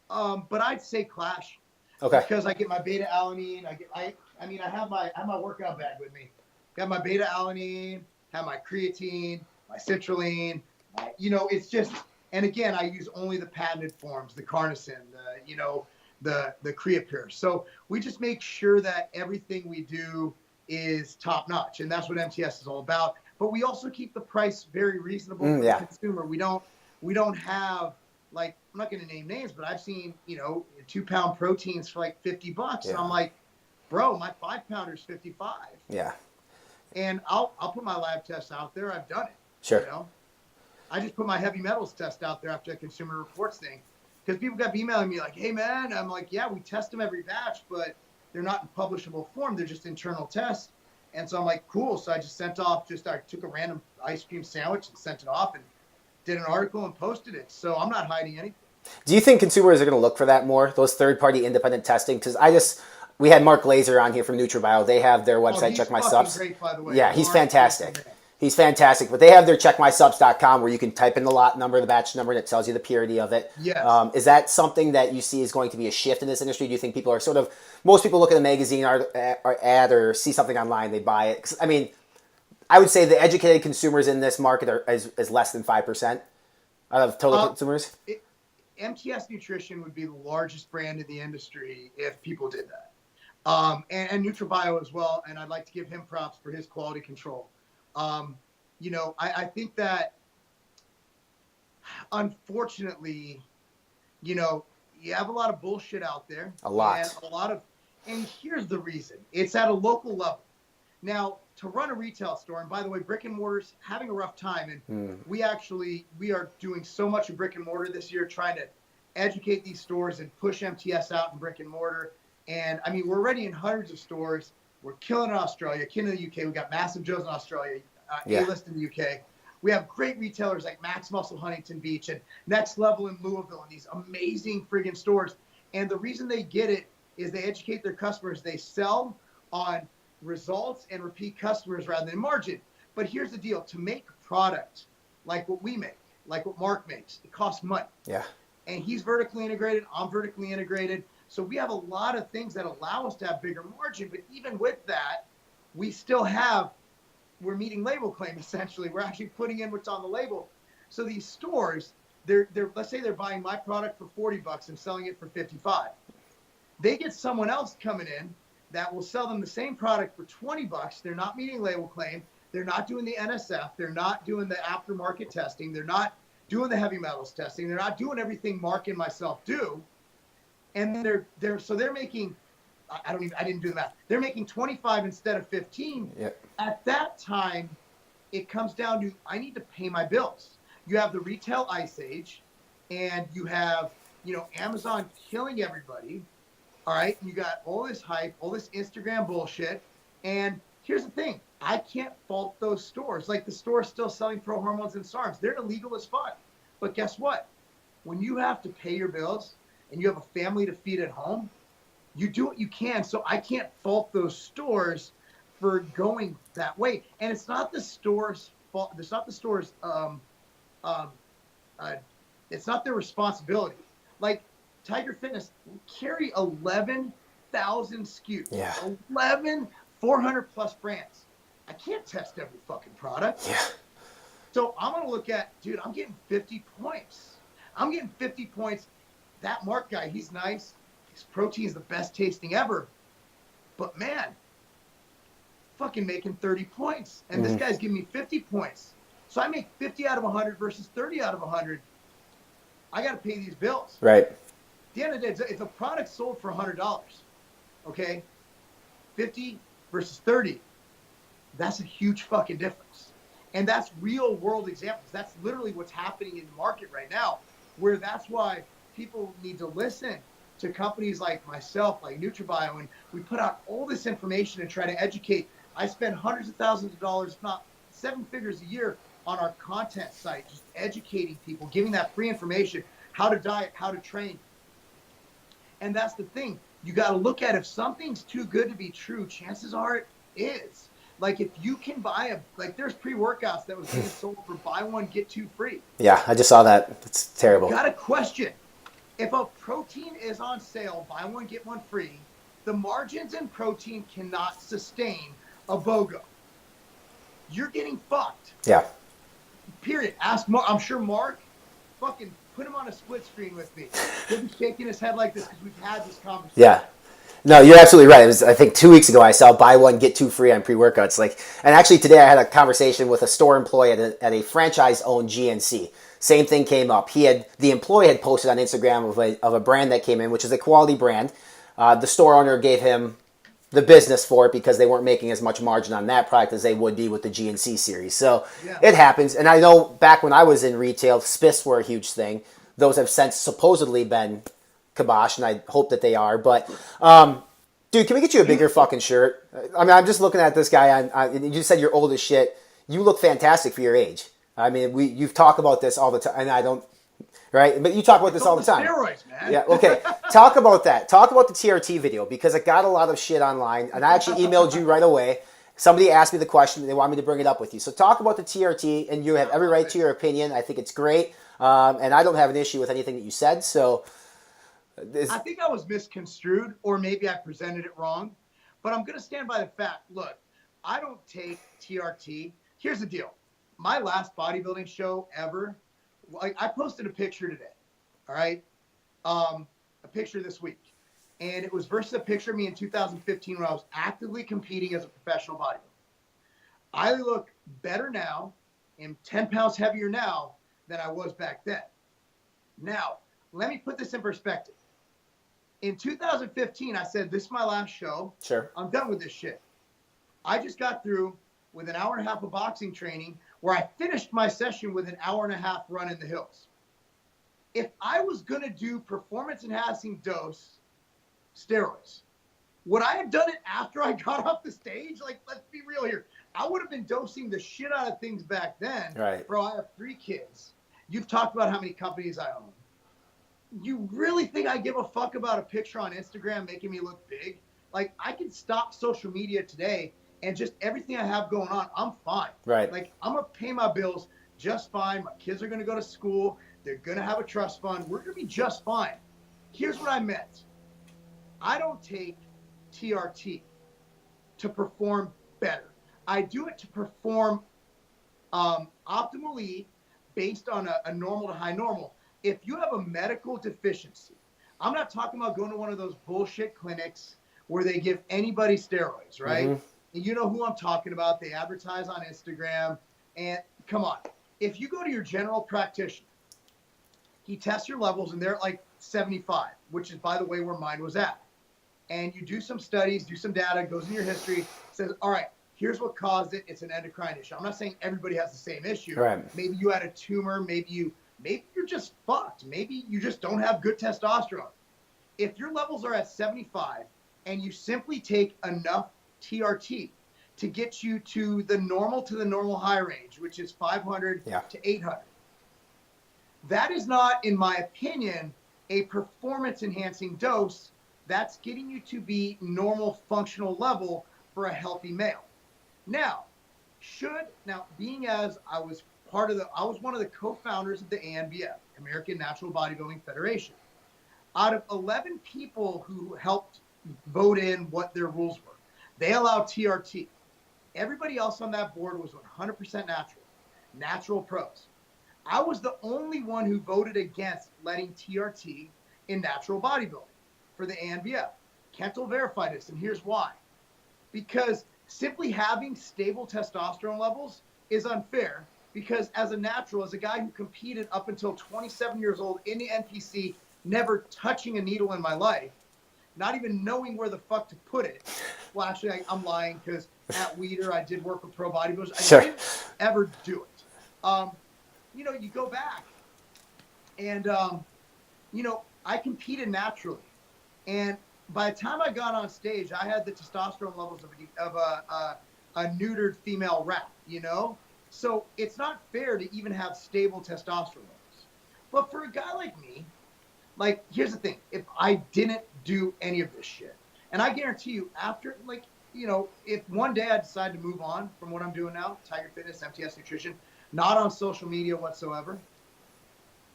But I'd say Clash. Okay. Because I get my beta alanine. I have my workout bag with me. Got my beta alanine, have my creatine, my citrulline. It's just, and again, I use only the patented forms, the carnosine, the Creapure. So we just make sure that everything we do is top notch, and that's what MTS is all about. But we also keep the price very reasonable for the consumer. We don't have, like, I'm not going to name names, but I've seen 2-pound proteins for like $50, and I'm like, bro, my 5-pounder is $55. Yeah. And I'll put my lab tests out there. I've done it. Sure. I just put my heavy metals test out there after the Consumer Reports thing, because people kept emailing me like, hey man, I'm like, yeah, we test them every batch, but they're not in publishable form. They're just internal tests. And so I'm like, cool. So I just sent off, I took a random ice cream sandwich and sent it off and did an article and posted it. So I'm not hiding anything. Do you think consumers are going to look for that more, those third-party independent testing? Because we had Marc Lobliner on here from NutriBio. They have their website, Check My Subs. Great, by the way. Yeah, he's fantastic. He's fantastic. But they have their checkmysubs.com where you can type in the lot number, the batch number, and it tells you the purity of it. Yes. Is that something that you see is going to be a shift in this industry? Do you think people are most people look at a magazine or ad or see something online, they buy it? 'Cause, I mean, I would say the educated consumers in this market is less than 5% of total consumers. MTS Nutrition would be the largest brand in the industry if people did that. And NutriBio as well. And I'd like to give him props for his quality control. I think that, unfortunately, you have a lot of bullshit out there. A lot. And here's the reason. It's at a local level. Now, to run a retail store, and by the way, brick and mortar's having a rough time, and we are doing so much in brick and mortar this year, trying to educate these stores and push MTS out in brick and mortar. And I mean, we're already in hundreds of stores. We're killing in Australia, killing in the UK. We got Massive Joe's in Australia, A-list in the UK. We have great retailers like Max Muscle Huntington Beach and Next Level in Louisville, and these amazing friggin' stores. And the reason they get it is they educate their customers. They sell on results and repeat customers rather than margin. But here's the deal. To make a product like what we make, like what Marc makes, it costs money. Yeah. And he's vertically integrated. I'm vertically integrated. So we have a lot of things that allow us to have bigger margin. But even with that, we're meeting label claim, essentially. We're actually putting in what's on the label. So these stores, they're let's say they're buying my product for $40 and selling it for $55. They get someone else coming in that will sell them the same product for $20. They're not meeting label claim. They're not doing the NSF. They're not doing the aftermarket testing. They're not doing the heavy metals testing. They're not doing everything Marc and myself do. And they're making, I didn't do the math. They're making 25 instead of 15. Yep. At that time, it comes down to, I need to pay my bills. You have the retail ice age, and you have, Amazon killing everybody. All right. You got all this hype, all this Instagram bullshit. And here's the thing. I can't fault those stores. Like, the store's still selling pro hormones and SARMs. They're illegal as fuck. But guess what? When you have to pay your bills and you have a family to feed at home, you do what you can. So I can't fault those stores for going that way. And it's not the store's fault. It's not the store's, it's not their responsibility. Like, Tiger Fitness carry 11,000 SKUs. Yeah. 400 plus brands. I can't test every fucking product. Yeah. So I'm going to look at, dude, I'm getting 50 points. I'm getting 50 points. That Marc guy, he's nice. His protein is the best tasting ever. But man, fucking making 30 points. And this guy's giving me 50 points. So I make 50 out of 100 versus 30 out of 100. I got to pay these bills. Right. the end of the day, if a product sold for $100, okay, 50 versus 30, that's a huge fucking difference. And that's real world examples. That's literally what's happening in the market right now, where that's why people need to listen to companies like myself, like NutriBio, and we put out all this information and try to educate. I spend hundreds of thousands of dollars, if not 7 figures a year, on our content site, just educating people, giving that free information, how to diet, how to train. And that's the thing. You got to look at, if something's too good to be true, chances are it is. Like, if you can buy there's pre-workouts that was being sold for buy one, get 2 free. Yeah, I just saw that. It's terrible. Got a question. If a protein is on sale, buy one, get 1 free, the margins in protein cannot sustain a BOGO. You're getting fucked. Yeah. Period. Ask Mark. I'm sure Mark, fucking put him on a split screen with me. He'll be shaking his head like this because we've had this conversation. Yeah. No, you're absolutely right. It was, I think 2 weeks ago, I saw buy one, get 2 free on pre-workouts. And actually today I had a conversation with a store employee at a franchise-owned GNC. Same thing came up. The employee had posted on Instagram of a brand that came in, which is a quality brand. The store owner gave him the business for it because they weren't making as much margin on that product as they would be with the GNC series. So It happens. And I know back when I was in retail, spiffs were a huge thing. Those have since supposedly been kibosh, and I hope that they are. But, dude, can we get you a bigger fucking shirt? I mean, I'm just looking at this guy. You just said you're old as shit. You look fantastic for your age. I mean, you've talked about this all the time, and I don't, right? But you talk about this all the time. Steroids, man. Yeah, okay. Talk about that. Talk about the TRT video, because it got a lot of shit online, and I actually emailed you right away. Somebody asked me the question, and they want me to bring it up with you. So talk about the TRT, and you have every right to your opinion. I think it's great, and I don't have an issue with anything that you said. So I think I was misconstrued, or maybe I presented it wrong, but I'm going to stand by the fact. Look, I don't take TRT. Here's the deal. My last bodybuilding show ever, I posted a picture today, all right? A picture this week. And it was versus a picture of me in 2015 when I was actively competing as a professional bodybuilder. I look better now, am 10 pounds heavier now than I was back then. Now, let me put this in perspective. In 2015, I said, this is my last show. Sure. I'm done with this shit. I just got through with an hour and a half of boxing training where I finished my session with an hour and a half run in the hills. If I was going to do performance-enhancing dose steroids, would I have done it after I got off the stage? Like, let's be real here. I would have been dosing the shit out of things back then. Right. Bro, I have 3 kids. You've talked about how many companies I own. You really think I give a fuck about a picture on Instagram making me look big? Like, I can stop social media today and just everything I have going on, I'm fine. Right. Like, I'm going to pay my bills just fine. My kids are going to go to school. They're going to have a trust fund. We're going to be just fine. Here's what I meant. I don't take TRT to perform better. I do it to perform optimally based on a normal to high normal. If you have a medical deficiency, I'm not talking about going to one of those bullshit clinics where they give anybody steroids, right? Mm-hmm. And you know who I'm talking about. They advertise on Instagram. And come on, if you go to your general practitioner, he tests your levels and they're at like 75, which is, by the way, where mine was at. And you do some studies, do some data, goes in your history, says, all right, here's what caused it. It's an endocrine issue. I'm not saying everybody has the same issue. Right. Maybe you had a tumor. Maybe you're just fucked. Maybe you just don't have good testosterone. If your levels are at 75 and you simply take enough TRT to get you to the normal high range, which is 500 to 800, that is not, in my opinion, a performance enhancing dose. That's getting you to be normal functional level for a healthy male. Now, being as I was one of the co-founders of the ANBF, American Natural Bodybuilding Federation. Out of 11 people who helped vote in what their rules were, they allowed TRT. Everybody else on that board was 100% natural pros. I was the only one who voted against letting TRT in natural bodybuilding for the ANBF. Kent will verify this, and here's why. Because simply having stable testosterone levels is unfair, because as a guy who competed up until 27 years old in the NPC never touching a needle in my life, not even knowing where the fuck to put it. Well, actually, I'm lying because at Weider, I did work with pro bodybuilders. I didn't ever do it. You go back and, I competed naturally. And by the time I got on stage, I had the testosterone levels of a neutered female rat, So it's not fair to even have stable testosterone levels. But for a guy like me, here's the thing. If I didn't do any of this shit, and I guarantee you after, if one day I decide to move on from what I'm doing now, Tiger Fitness, MTS Nutrition, not on social media whatsoever,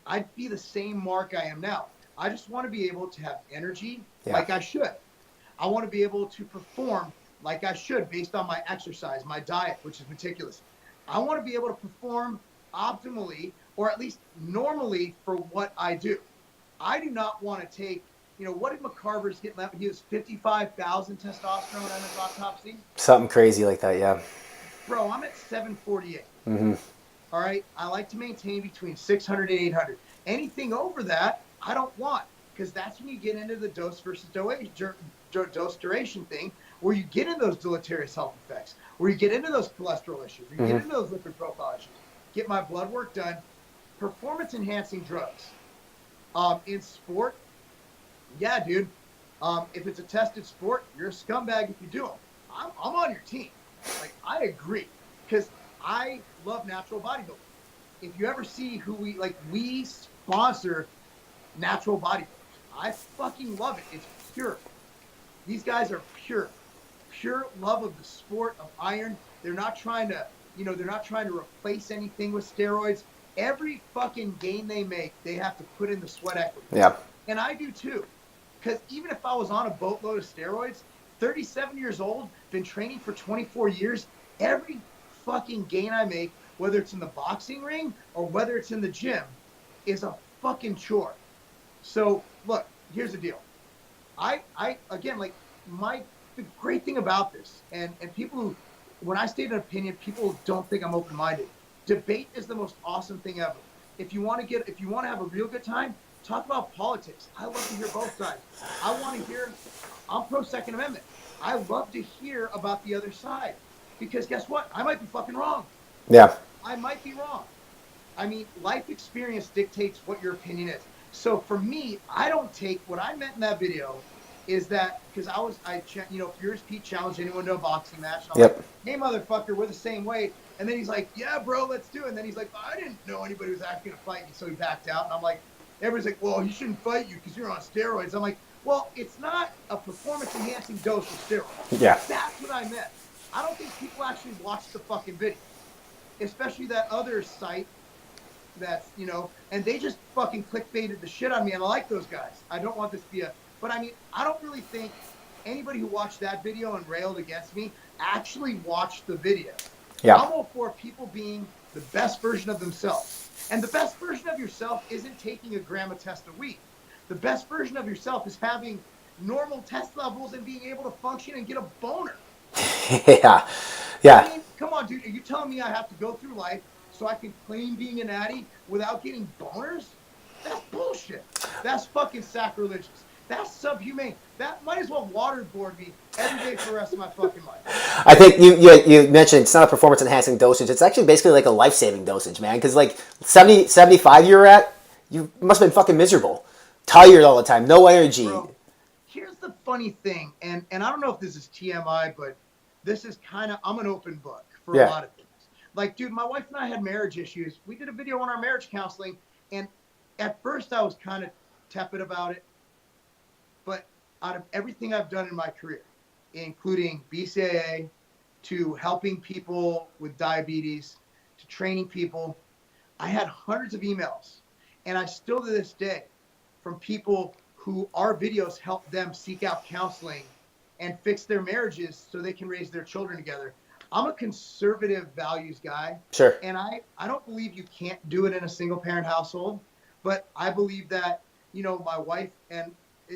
I'd be the same Mark I am now. I just want to be able to have energy like I should. I want to be able to perform like I should based on my exercise, my diet, which is meticulous. I want to be able to perform optimally or at least normally for what I do. I do not want to take, what did McCarver's get left? He was 55,000 testosterone on his autopsy. Something crazy like that, yeah. Bro, I'm at 748. Mm-hmm. All right. I like to maintain between 600 and 800. Anything over that, I don't want, because that's when you get into the dose versus dose duration thing, where you get in those deleterious health effects, where you get into those cholesterol issues, you get into those lipid profile issues. Get my blood work done. Performance enhancing drugs. In sport, yeah, dude. If it's a tested sport, you're a scumbag if you do them. I'm on your team. I agree, because I love natural bodybuilding. If you ever see who we sponsor natural bodybuilders. I fucking love it. It's pure. These guys are pure love of the sport of iron. They're not trying to, replace anything with steroids. Every fucking gain they make, they have to put in the sweat equity. Yeah. And I do too. Because even if I was on a boatload of steroids, 37 years old, been training for 24 years, every fucking gain I make, whether it's in the boxing ring or whether it's in the gym, is a fucking chore. So look, here's the deal. The great thing about this, and people who, when I state an opinion, people don't think I'm open-minded. Debate is the most awesome thing ever. If you want to have a real good time, talk about politics. I love to hear both sides. I'm pro Second Amendment. I love to hear about the other side, because guess what? I might be fucking wrong. Yeah. I might be wrong. I mean, life experience dictates what your opinion is. So for me, I don't take what I meant in that video is that, because Furious Pete challenged anyone to a boxing match. And I'm like, hey, motherfucker, we're the same weight. And then he's like, yeah, bro, let's do it. And then he's like, I didn't know anybody was actually going to fight me. So he backed out. And I'm like, everybody's like, well, he shouldn't fight you because you're on steroids. I'm like, well, it's not a performance-enhancing dose of steroids. Yeah. That's what I meant. I don't think people actually watch the fucking video, especially that other site that's, and they just fucking clickbaited the shit on me. And I like those guys. I don't want this to be but I mean, I don't really think anybody who watched that video and railed against me actually watched the video. Yeah. I'm all for people being the best version of themselves. And the best version of yourself isn't taking a gram of test a week. The best version of yourself is having normal test levels and being able to function and get a boner. Yeah. I mean, come on, dude. Are you telling me I have to go through life so I can claim being a natty without getting boners? That's bullshit. That's fucking sacrilegious. That's subhumane. That might as well waterboard me every day for the rest of my fucking life. I think you mentioned it's not a performance-enhancing dosage. It's actually basically like a life-saving dosage, man. Because 70, 75 you were at, you must have been fucking miserable. Tired all the time. No energy. Bro, here's the funny thing. And I don't know if this is TMI, but this is I'm an open book for a lot of things. Dude, my wife and I had marriage issues. We did a video on our marriage counseling. And at first I was kind of tepid about it. But out of everything I've done in my career, including BCAA, to helping people with diabetes, to training people, I had hundreds of emails. And I still to this day, from people who our videos help them seek out counseling and fix their marriages so they can raise their children together. I'm a conservative values guy. Sure. And I don't believe you can't do it in a single parent household, but I believe that, my wife and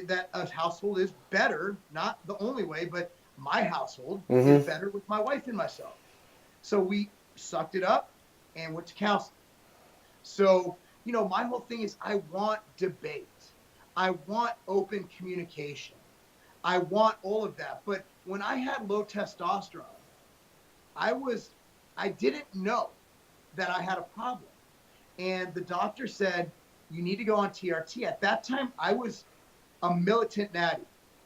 that a household is better, not the only way, but my household is better with my wife and myself. So we sucked it up and went to counseling. So, my whole thing is I want debate. I want open communication. I want all of that. But when I had low testosterone, I didn't know that I had a problem. And the doctor said, you need to go on TRT. At that time, I was a militant natty.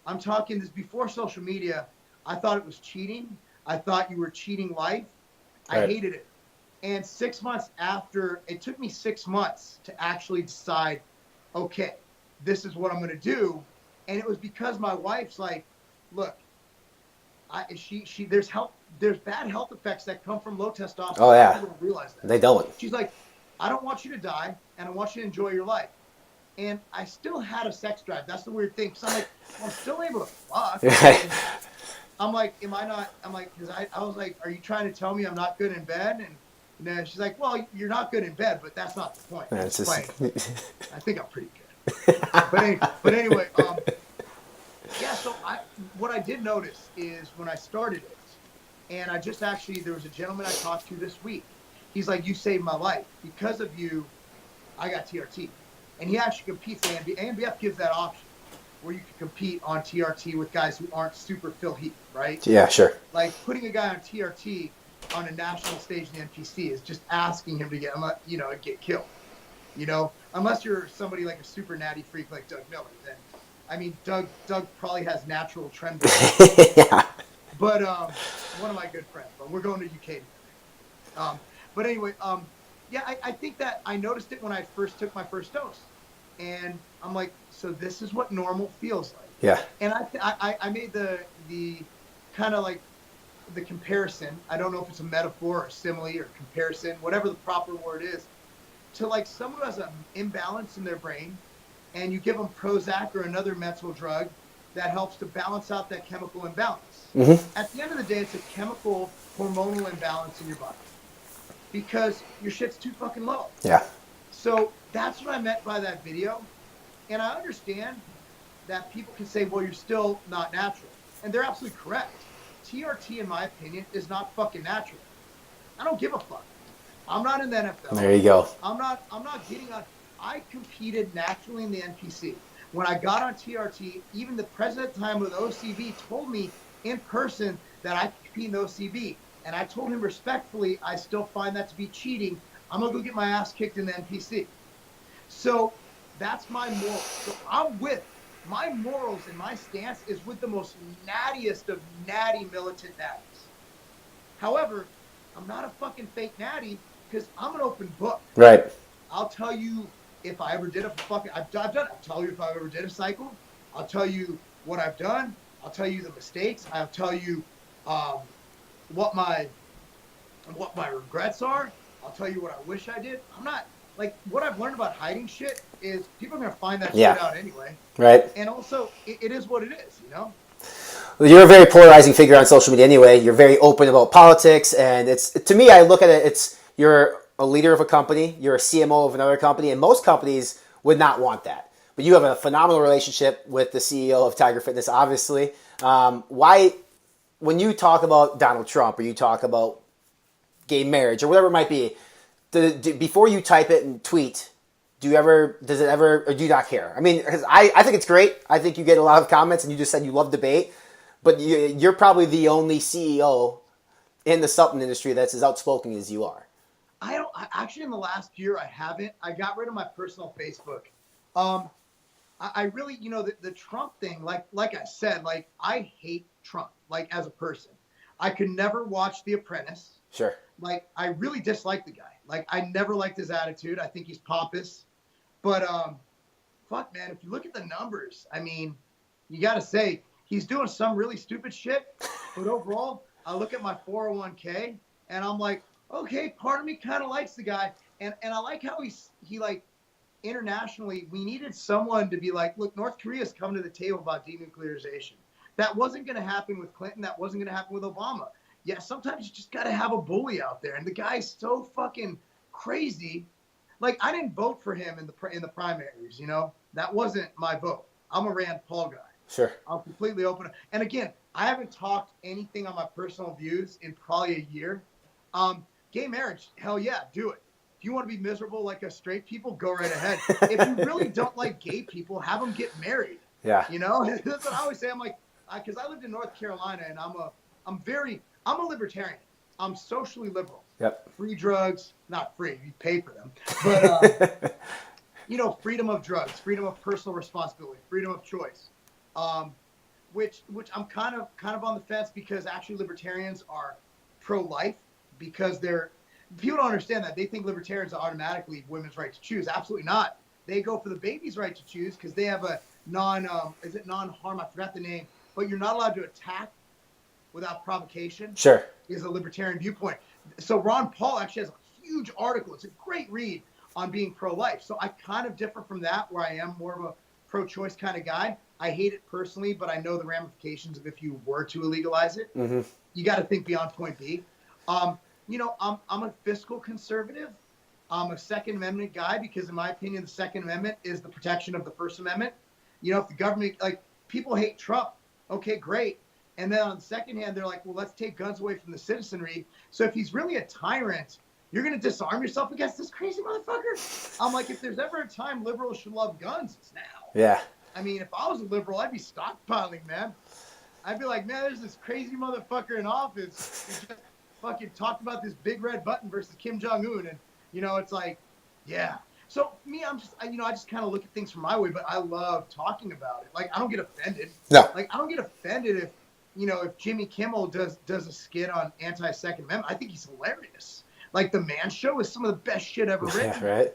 I'm talking this before social media. I thought it was cheating. I thought you were cheating life. I hated it. And 6 months after, it took me 6 months to actually decide, okay, this is what I'm going to do. And it was because my wife's like, look, there's bad health effects that come from low testosterone. Oh, yeah. People don't realize that. They don't. She's like, I don't want you to die, and I want you to enjoy your life. And I still had a sex drive. That's the weird thing. So I'm like, well, I'm still able to fuck. I'm like, am I not? I'm like, because I was like, are you trying to tell me I'm not good in bed? And then she's like, well, you're not good in bed, but that's not the point. Yeah, it's just... I think I'm pretty good. but anyway, yeah. So what I did notice is when I started it, and I just actually, there was a gentleman I talked to this week. He's like, you saved my life. Because of you, I got TRT. And he actually competes in ANBF. ANBF gives that option where you can compete on TRT with guys who aren't super Phil Heath, right? Yeah, sure. Like putting a guy on TRT on a national stage in the NPC is just asking him to get killed. Unless you're somebody like a super natty freak like Doug Miller, then I mean Doug probably has natural trend. Yeah. But one of my good friends, but we're going to UK. But anyway, yeah, I think that I noticed it when I first took my first dose, and I'm like, so this is what normal feels like. Yeah. And I made the kind of like the comparison. I don't know if it's a metaphor or simile or comparison, whatever the proper word is, to like someone who has an imbalance in their brain, and you give them Prozac or another mental drug that helps to balance out that chemical imbalance. Mm-hmm. At the end of the day, it's a chemical hormonal imbalance in your body because your shit's too fucking low. Yeah. So that's what I meant by that video. And I understand that people can say, well, you're still not natural. And they're absolutely correct. TRT, in my opinion, is not fucking natural. I don't give a fuck. I'm not in the NFL. There you go. I'm not getting on. I competed naturally in the NPC. When I got on TRT, even the president at the time of the OCB told me in person that I could compete in the OCB. And I told him respectfully, I still find that to be cheating. I'm going to go get my ass kicked in the NPC. So that's my moral. So my morals and my stance is with the most nattiest of natty militant natties. However, I'm not a fucking fake natty because I'm an open book. Right. I'll tell you if I ever did I've done it. I'll tell you if I ever did a cycle. I'll tell you what I've done. I'll tell you the mistakes. I'll tell you what my regrets are. I'll tell you what I wish I did. I'm not like what I've learned about hiding shit is people are gonna find that shit out anyway. Right. And also, it is what it is, Well, you're a very polarizing figure on social media anyway. You're very open about politics, and it's, to me, I look at it, you're a leader of a company, you're a CMO of another company, and most companies would not want that. But you have a phenomenal relationship with the CEO of Tiger Fitness, obviously. Why, when you talk about Donald Trump or you talk about gay marriage or whatever it might be, before you type it and tweet, does it ever, or do you not care? I mean, because I think it's great. I think you get a lot of comments, and you just said you love debate, but you're probably the only CEO in the supplement industry that's as outspoken as you are. Actually, in the last year, I haven't. I got rid of my personal Facebook. I really, the Trump thing, like I said, like I hate Trump, like as a person. I could never watch The Apprentice. Sure. Like I really dislike the guy. Like I never liked his attitude. I think he's pompous. But fuck, man, if you look at the numbers, I mean, you got to say he's doing some really stupid shit. But overall, I look at my 401k and I'm like, okay, part of me kind of likes the guy. And I like how he like internationally, we needed someone to be like, look, North Korea's come to the table about denuclearization. That wasn't going to happen with Clinton. That wasn't going to happen with Obama. Yeah, sometimes you just got to have a bully out there. And the guy's so fucking crazy. Like, I didn't vote for him in the primaries, That wasn't my vote. I'm a Rand Paul guy. Sure. I'm completely open. And again, I haven't talked anything on my personal views in probably a year. Gay marriage, hell yeah, do it. If you want to be miserable like us straight people, go right ahead. If you really don't like gay people, have them get married. Yeah. You know, that's what I always say. I'm like, because I lived in North Carolina, and I'm a libertarian. I'm socially liberal. Yep. Free drugs, not free. You pay for them, but you know, freedom of drugs, freedom of personal responsibility, freedom of choice. Which I'm kind of on the fence, because actually libertarians are pro-life, because people don't understand that. They think libertarians are automatically women's right to choose. Absolutely not. They go for the baby's right to choose, because they have a non-harm? I forgot the name, but you're not allowed to attack without provocation. Sure. Is a libertarian viewpoint. So Ron Paul actually has a huge article. It's a great read on being pro-life. So I kind of differ from that, where I am more of a pro-choice kind of guy. I hate it personally, but I know the ramifications of if you were to illegalize it. Mm-hmm. You got to think beyond point B. You know, I'm a fiscal conservative. I'm a Second Amendment guy, because in my opinion, the Second Amendment is the protection of the First Amendment. You know, if the government, like, people hate Trump, okay, great. And then on the second hand, they're like, well, let's take guns away from the citizenry. So if he's really a tyrant, you're going to disarm yourself against this crazy motherfucker? I'm like, if there's ever a time liberals should love guns, it's now. Yeah. I mean, if I was a liberal, I'd be stockpiling, man. I'd be like, man, there's this crazy motherfucker in office who just fucking talked about this big red button versus Kim Jong-un. And, you know, it's like, yeah. So me, I just kind of look at things from my way, but I love talking about it. Like, I don't get offended. No. Like, I don't get offended if, you know, if Jimmy Kimmel does a skit on anti-Second Amendment. I think he's hilarious. Like, The Man Show is some of the best shit ever written. Yeah, right.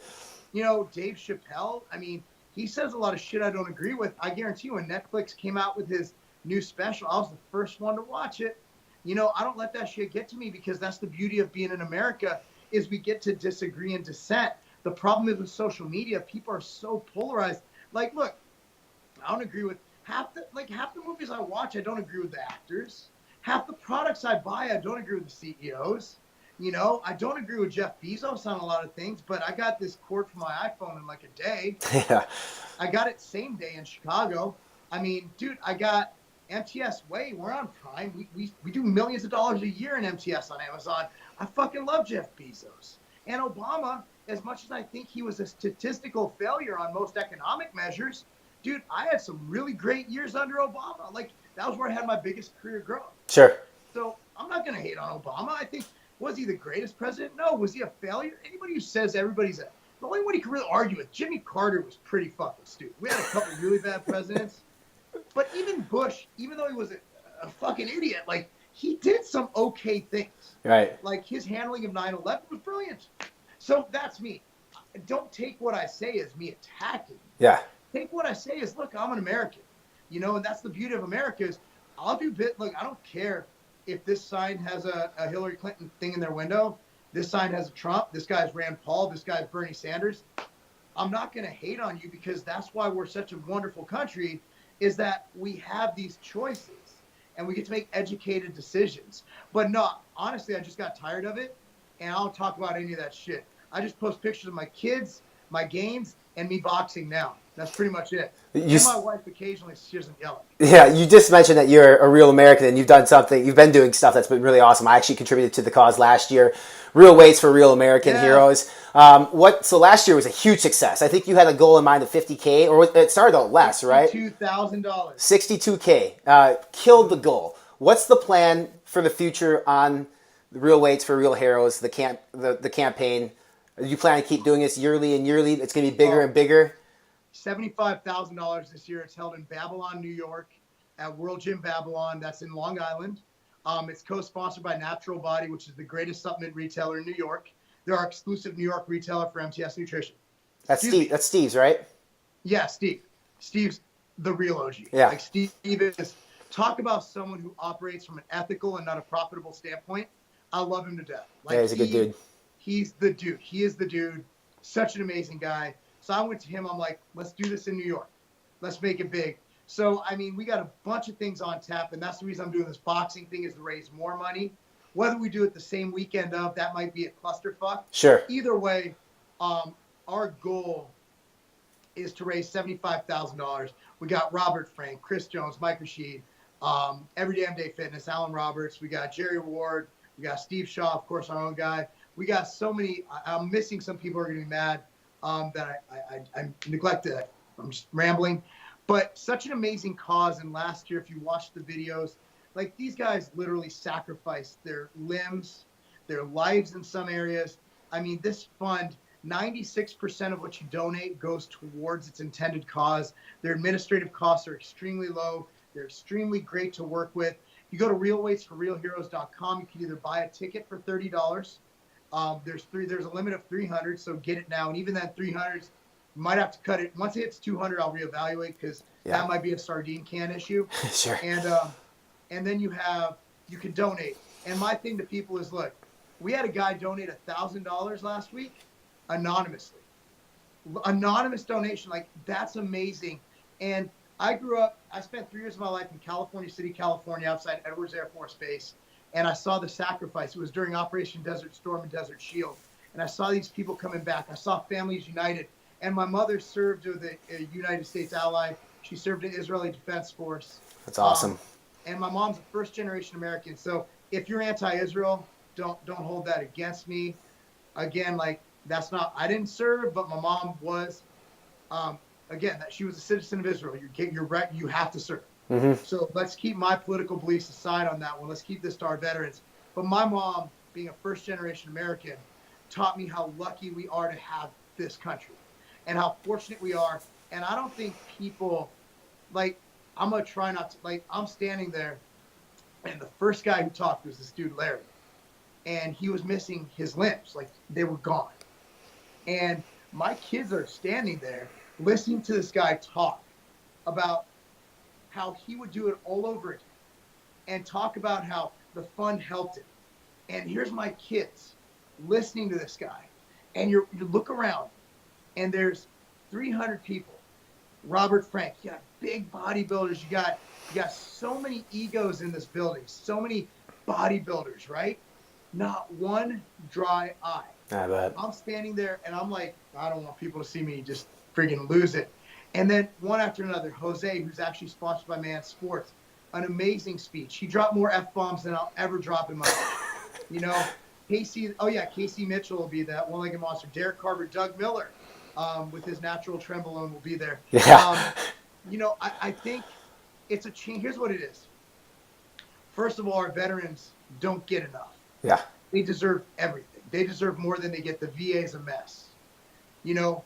You know, Dave Chappelle, I mean, he says a lot of shit I don't agree with. I guarantee you, when Netflix came out with his new special, I was the first one to watch it. You know, I don't let that shit get to me, because that's the beauty of being in America, is we get to disagree and dissent. The problem is with social media, people are so polarized. Like, look, I don't agree with half the movies I watch. I don't agree with the actors. Half the products I buy, I don't agree with the CEOs. You know, I don't agree with Jeff Bezos on a lot of things, but I got this cord for my iPhone in like a day. Yeah. I got it same day in Chicago. I mean, dude, I got MTS Way. We're on Prime. We do millions of dollars a year in MTS on Amazon. I fucking love Jeff Bezos. And Obama, as much as I think he was a statistical failure on most economic measures, dude, I had some really great years under Obama. Like, that was where I had my biggest career growth. Sure. So I'm not going to hate on Obama. I think, was he the greatest president? No. Was he a failure? Anybody who says everybody's the only one he can really argue with, Jimmy Carter, was pretty fucking stupid. We had a couple really bad presidents. But even Bush, even though he was a fucking idiot, like, he did some okay things. Right. Like, his handling of 9/11 was brilliant. So that's me. Don't take what I say as me attacking. Yeah. Take what I say as, look, I'm an American. You know, and that's the beauty of America is I'll do look, I don't care if this sign has a Hillary Clinton thing in their window. This sign has a Trump. This guy's Rand Paul. This guy's Bernie Sanders. I'm not going to hate on you, because that's why we're such a wonderful country, is that we have these choices and we get to make educated decisions. But no, honestly, I just got tired of it, and I don't talk about any of that shit. I just post pictures of my kids, my games, and me boxing now. That's pretty much it. And my wife occasionally, she doesn't yell at me. Yeah, you just mentioned that you're a real American, and you've been doing stuff that's been really awesome. I actually contributed to the cause last year, Real Weights for Real American Heroes. So last year was a huge success. I think you had a goal in mind of $50K, or it started out less, right? $2,000. $62K. Killed the goal. What's the plan for the future on the Real Weights for Real Heroes, the campaign? Are you planning to keep doing this yearly and yearly? It's going to be bigger and bigger? $75,000 this year. It's held in Babylon, New York, at World Gym Babylon. That's in Long Island. It's co-sponsored by Natural Body, which is the greatest supplement retailer in New York. They're our exclusive New York retailer for MTS Nutrition. That's Steve's, right? Yeah, Steve. Steve's the real OG. Yeah. Like, Steve is, talk about someone who operates from an ethical and not a profitable standpoint. I love him to death. Like, yeah, he's a good dude. He's the dude. He is the dude. Such an amazing guy. So I went to him. I'm like, let's do this in New York. Let's make it big. So, I mean, we got a bunch of things on tap, and that's the reason I'm doing this boxing thing, is to raise more money. Whether we do it the same weekend of, that might be a clusterfuck. Sure. Either way, our goal is to raise $75,000. We got Robert Frank, Chris Jones, Mike Rashid, Every Damn Day Fitness, Alan Roberts. We got Jerry Ward. We got Steve Shaw, of course, our own guy. We got so many. I'm missing some people who are going to be mad that I neglected. I'm just rambling. But such an amazing cause. And last year, if you watched the videos, like these guys literally sacrificed their limbs, their lives in some areas. I mean, this fund, 96% of what you donate goes towards its intended cause. Their administrative costs are extremely low. They're extremely great to work with. You go to realweightsforrealheroes.com. You can either buy a ticket for $30. There's a limit of 300, so get it now. And even then, 300s, you might have to cut it. Once it hits 200, I'll reevaluate because that might be a sardine can issue. Sure. And then you can donate. And my thing to people is, look, we had a guy donate $1,000 last week anonymously. Anonymous donation, like that's amazing. And I spent 3 years of my life in California City, California, outside Edwards Air Force Base. And I saw the sacrifice. It was during Operation Desert Storm and Desert Shield. And I saw these people coming back. I saw families united. And my mother served with the United States ally. She served in the Israeli Defense Force. That's awesome. And my mom's a first-generation American. So if you're anti-Israel, don't hold that against me. Again, like that's not. I didn't serve, but my mom was. Again, that she was a citizen of Israel. You're right. You have to serve. Mm-hmm. So let's keep my political beliefs aside on that one. Let's keep this to our veterans. But my mom, being a first-generation American, taught me how lucky we are to have this country and how fortunate we are. And I don't think people, like, I'm going to try not to, like, I'm standing there, and the first guy who talked was this dude, Larry. And he was missing his limbs. Like, they were gone. And my kids are standing there listening to this guy talk about how he would do it all over again and talk about how the fund helped him. And here's my kids listening to this guy. And you look around, and there's 300 people. Robert Frank, you got big bodybuilders. You got so many egos in this building, so many bodybuilders, right? Not one dry eye. I bet. I'm standing there, and I'm like, I don't want people to see me just friggin' lose it. And then one after another, Jose, who's actually sponsored by Man Sports, an amazing speech. He dropped more F-bombs than I'll ever drop in my life. You know, Casey Mitchell will be that one-legged monster. Derek Carver, Doug Miller, with his natural trembolone will be there. Yeah. You know, I think it's a change. Here's what it is. First of all, our veterans don't get enough. Yeah. They deserve everything. They deserve more than they get. The VA is a mess. You know,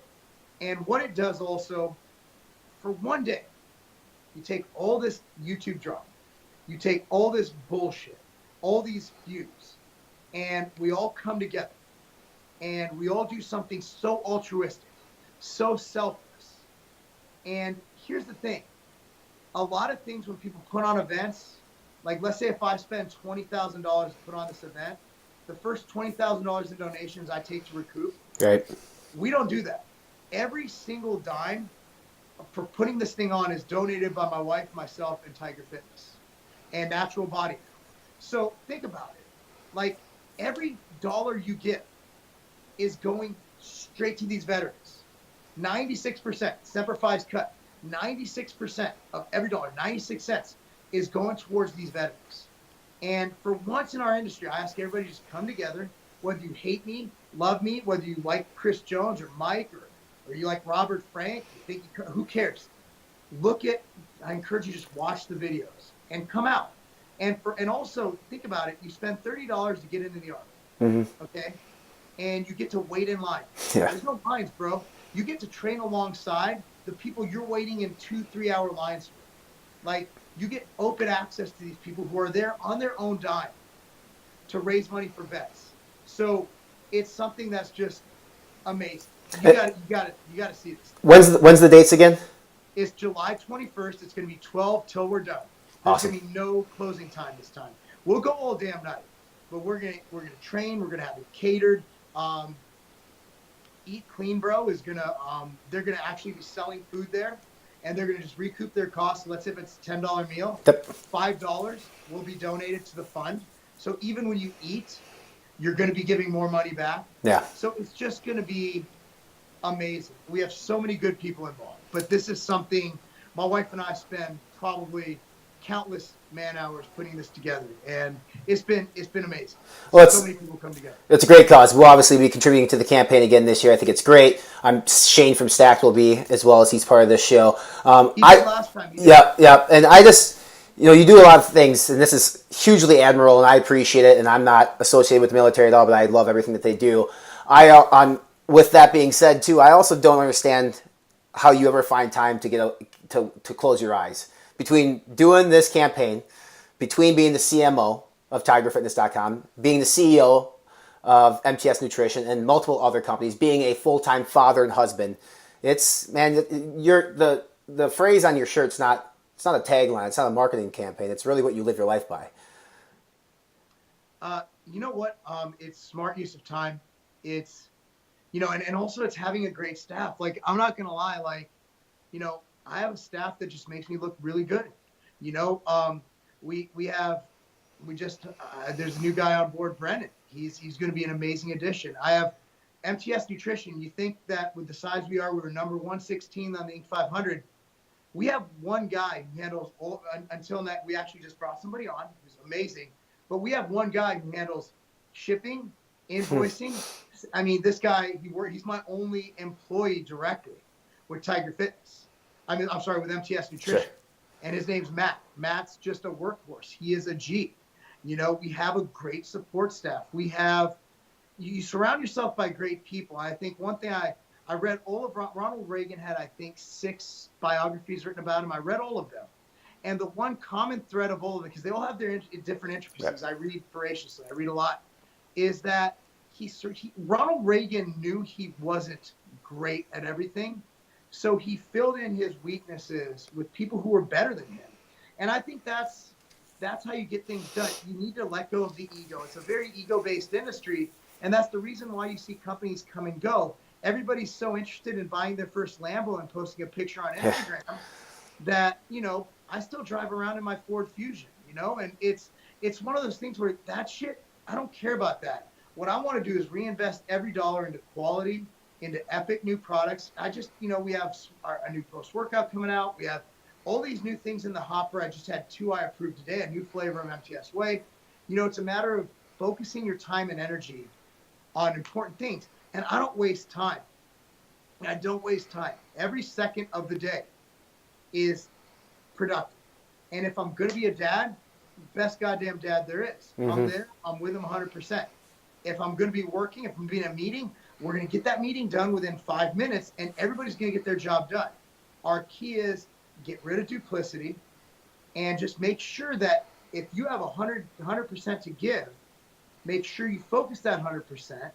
and what it does also, for one day, you take all this YouTube drama, you take all this bullshit, all these views, and we all come together, and we all do something so altruistic, so selfless. And here's the thing. A lot of things when people put on events, like let's say if I spend $20,000 to put on this event, the first $20,000 in donations I take to recoup. Right. We don't do that. Every single dime for putting this thing on is donated by my wife, myself, and Tiger Fitness and Natural Body. So think about it. Like every dollar you give is going straight to these veterans. 96%, Semper Fi's cut, 96% of every dollar, 96 cents, is going towards these veterans. And for once in our industry, I ask everybody to just come together, whether you hate me, love me, whether you like Chris Jones or Mike or you like Robert Frank, who cares? I encourage you to just watch the videos and come out. And also think about it, you spend $30 to get into the Army, Mm-hmm. okay? And you get to wait in line. Yeah. There's no lines, bro. You get to train alongside the people you're waiting in 2-3 hour lines for. Like, you get open access to these people who are there on their own dime to raise money for vets. So it's something that's just amazing. You gotta see this. When's the dates again? It's July 21st. It's gonna be 12 till we're done. There's Awesome. gonna be no closing time this time. We'll go all damn night, but we're gonna train. We're gonna have it catered. Eat Clean Bro is gonna they're gonna actually be selling food there, and they're gonna just recoup their costs. Let's say if it's a $10 meal, Yep. $5 will be donated to the fund. So even when you eat, you're gonna be giving more money back. Yeah. So it's just gonna be amazing. We have so many good people involved, but this is something my wife and I spend probably countless man hours putting this together, and it's been amazing. Well, So many people come together. It's a great cause. We'll obviously be contributing to the campaign again this year. I think it's great. Shane from Stacked will be as well, as he's part of this show. He did last time. Yeah. And I just, you do a lot of things, and this is hugely admirable, and I appreciate it. And I'm not associated with the military at all, but I love everything that they do. With that being said, too, I also don't understand how you ever find time to to close your eyes between doing this campaign, between being the CMO of TigerFitness.com, being the CEO of MTS Nutrition, and multiple other companies, being a full-time father and husband. You're the phrase on your shirt's not a tagline, it's not a marketing campaign. It's really what you live your life by. You know what? It's smart use of time. It's, and also it's having a great staff. Like, I'm not gonna lie, I have a staff that just makes me look really good. There's a new guy on board, Brennan. He's going to be an amazing addition. I have MTS Nutrition. You think that with the size we are, we were number 116 on the Inc. 500. We have one guy who handles all, until that. We actually just brought somebody on who's amazing, but we have one guy who handles shipping, invoicing. I mean, this guy, he's my only employee directly with Tiger Fitness. With MTS Nutrition. Sure. And his name's Matt. Matt's just a workhorse. He is a G. We have a great support staff. You surround yourself by great people. I think one thing I read all of Ronald Reagan had, I think, 6 biographies written about him. I read all of them. And the one common thread of all of them, because they all have their different intricacies. Yep. I read voraciously. I read a lot. Is that Ronald Reagan knew he wasn't great at everything. So he filled in his weaknesses with people who were better than him. And I think that's how you get things done. You need to let go of the ego. It's a very ego-based industry, and that's the reason why you see companies come and go. Everybody's so interested in buying their first Lambo and posting a picture on Instagram that, I still drive around in my Ford Fusion, and it's one of those things where that shit, I don't care about that. What I want to do is reinvest every dollar into quality, into epic new products. We have a new post-workout coming out. We have all these new things in the hopper. I just had 2 I approved today, a new flavor of MTS Whey. It's a matter of focusing your time and energy on important things. And I don't waste time. Every second of the day is productive. And if I'm going to be a dad, best goddamn dad there is. Mm-hmm. I'm there. I'm with him 100%. If I'm going to be working, if I'm being in a meeting, we're going to get that meeting done within 5 minutes, and everybody's going to get their job done. Our key is get rid of duplicity and just make sure that if you have 100% to give, make sure you focus that 100%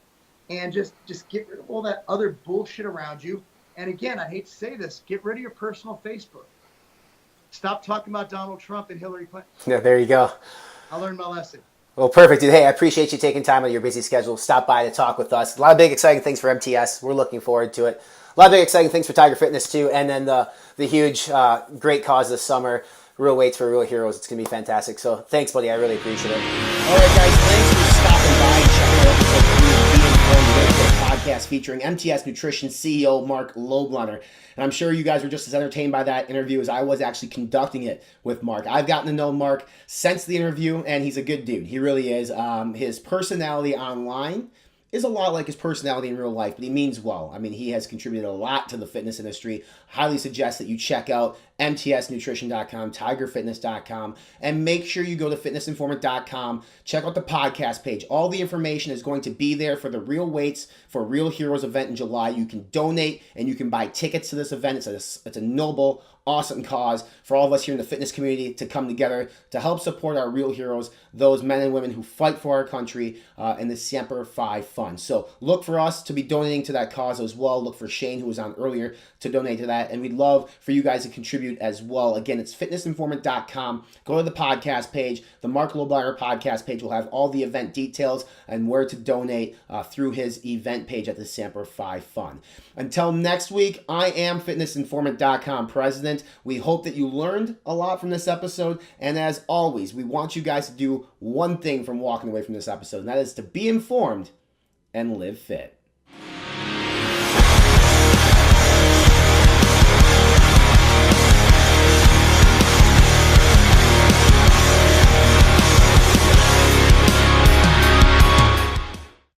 and just get rid of all that other bullshit around you. And again, I hate to say this, get rid of your personal Facebook. Stop talking about Donald Trump and Hillary Clinton. Yeah, there you go. I learned my lesson. Well, perfect, dude. Hey, I appreciate you taking time out of your busy schedule. Stop by to talk with us. A lot of big, exciting things for MTS. We're looking forward to it. A lot of big, exciting things for Tiger Fitness, too. And then the huge, great cause this summer, Real Weights for Real Heroes. It's going to be fantastic. So thanks, buddy. I really appreciate it. All right, guys. Thanks for stopping by and checking out episode 3 of Be Informed podcast featuring MTS Nutrition CEO Marc Lobliner. And I'm sure you guys were just as entertained by that interview as I was actually conducting it with Marc. I've gotten to know Marc since the interview, and he's a good dude. He really is. His personality online is a lot like his personality in real life, but he means well. I mean, he has contributed a lot to the fitness industry. Highly suggest that you check out mtsnutrition.com, tigerfitness.com, and make sure you go to fitnessinformant.com. Check out the podcast page. All the information is going to be there for the Real Weights for Real Heroes event in July. You can donate and you can buy tickets to this event. It's a noble, awesome cause for all of us here in the fitness community to come together to help support our real heroes, those men and women who fight for our country in the Semper Fi Fund. So look for us to be donating to that cause as well. Look for Shane, who was on earlier, to donate to that. And we'd love for you guys to contribute as well. Again, it's fitnessinformant.com. Go to the podcast page. The Marc Lobliner podcast page will have all the event details and where to donate through his event page at the Semper Fi Fund. Until next week, I am fitnessinformant.com president. We hope that you learned a lot from this episode. And as always, we want you guys to do one thing from walking away from this episode, and that is to be informed and live fit.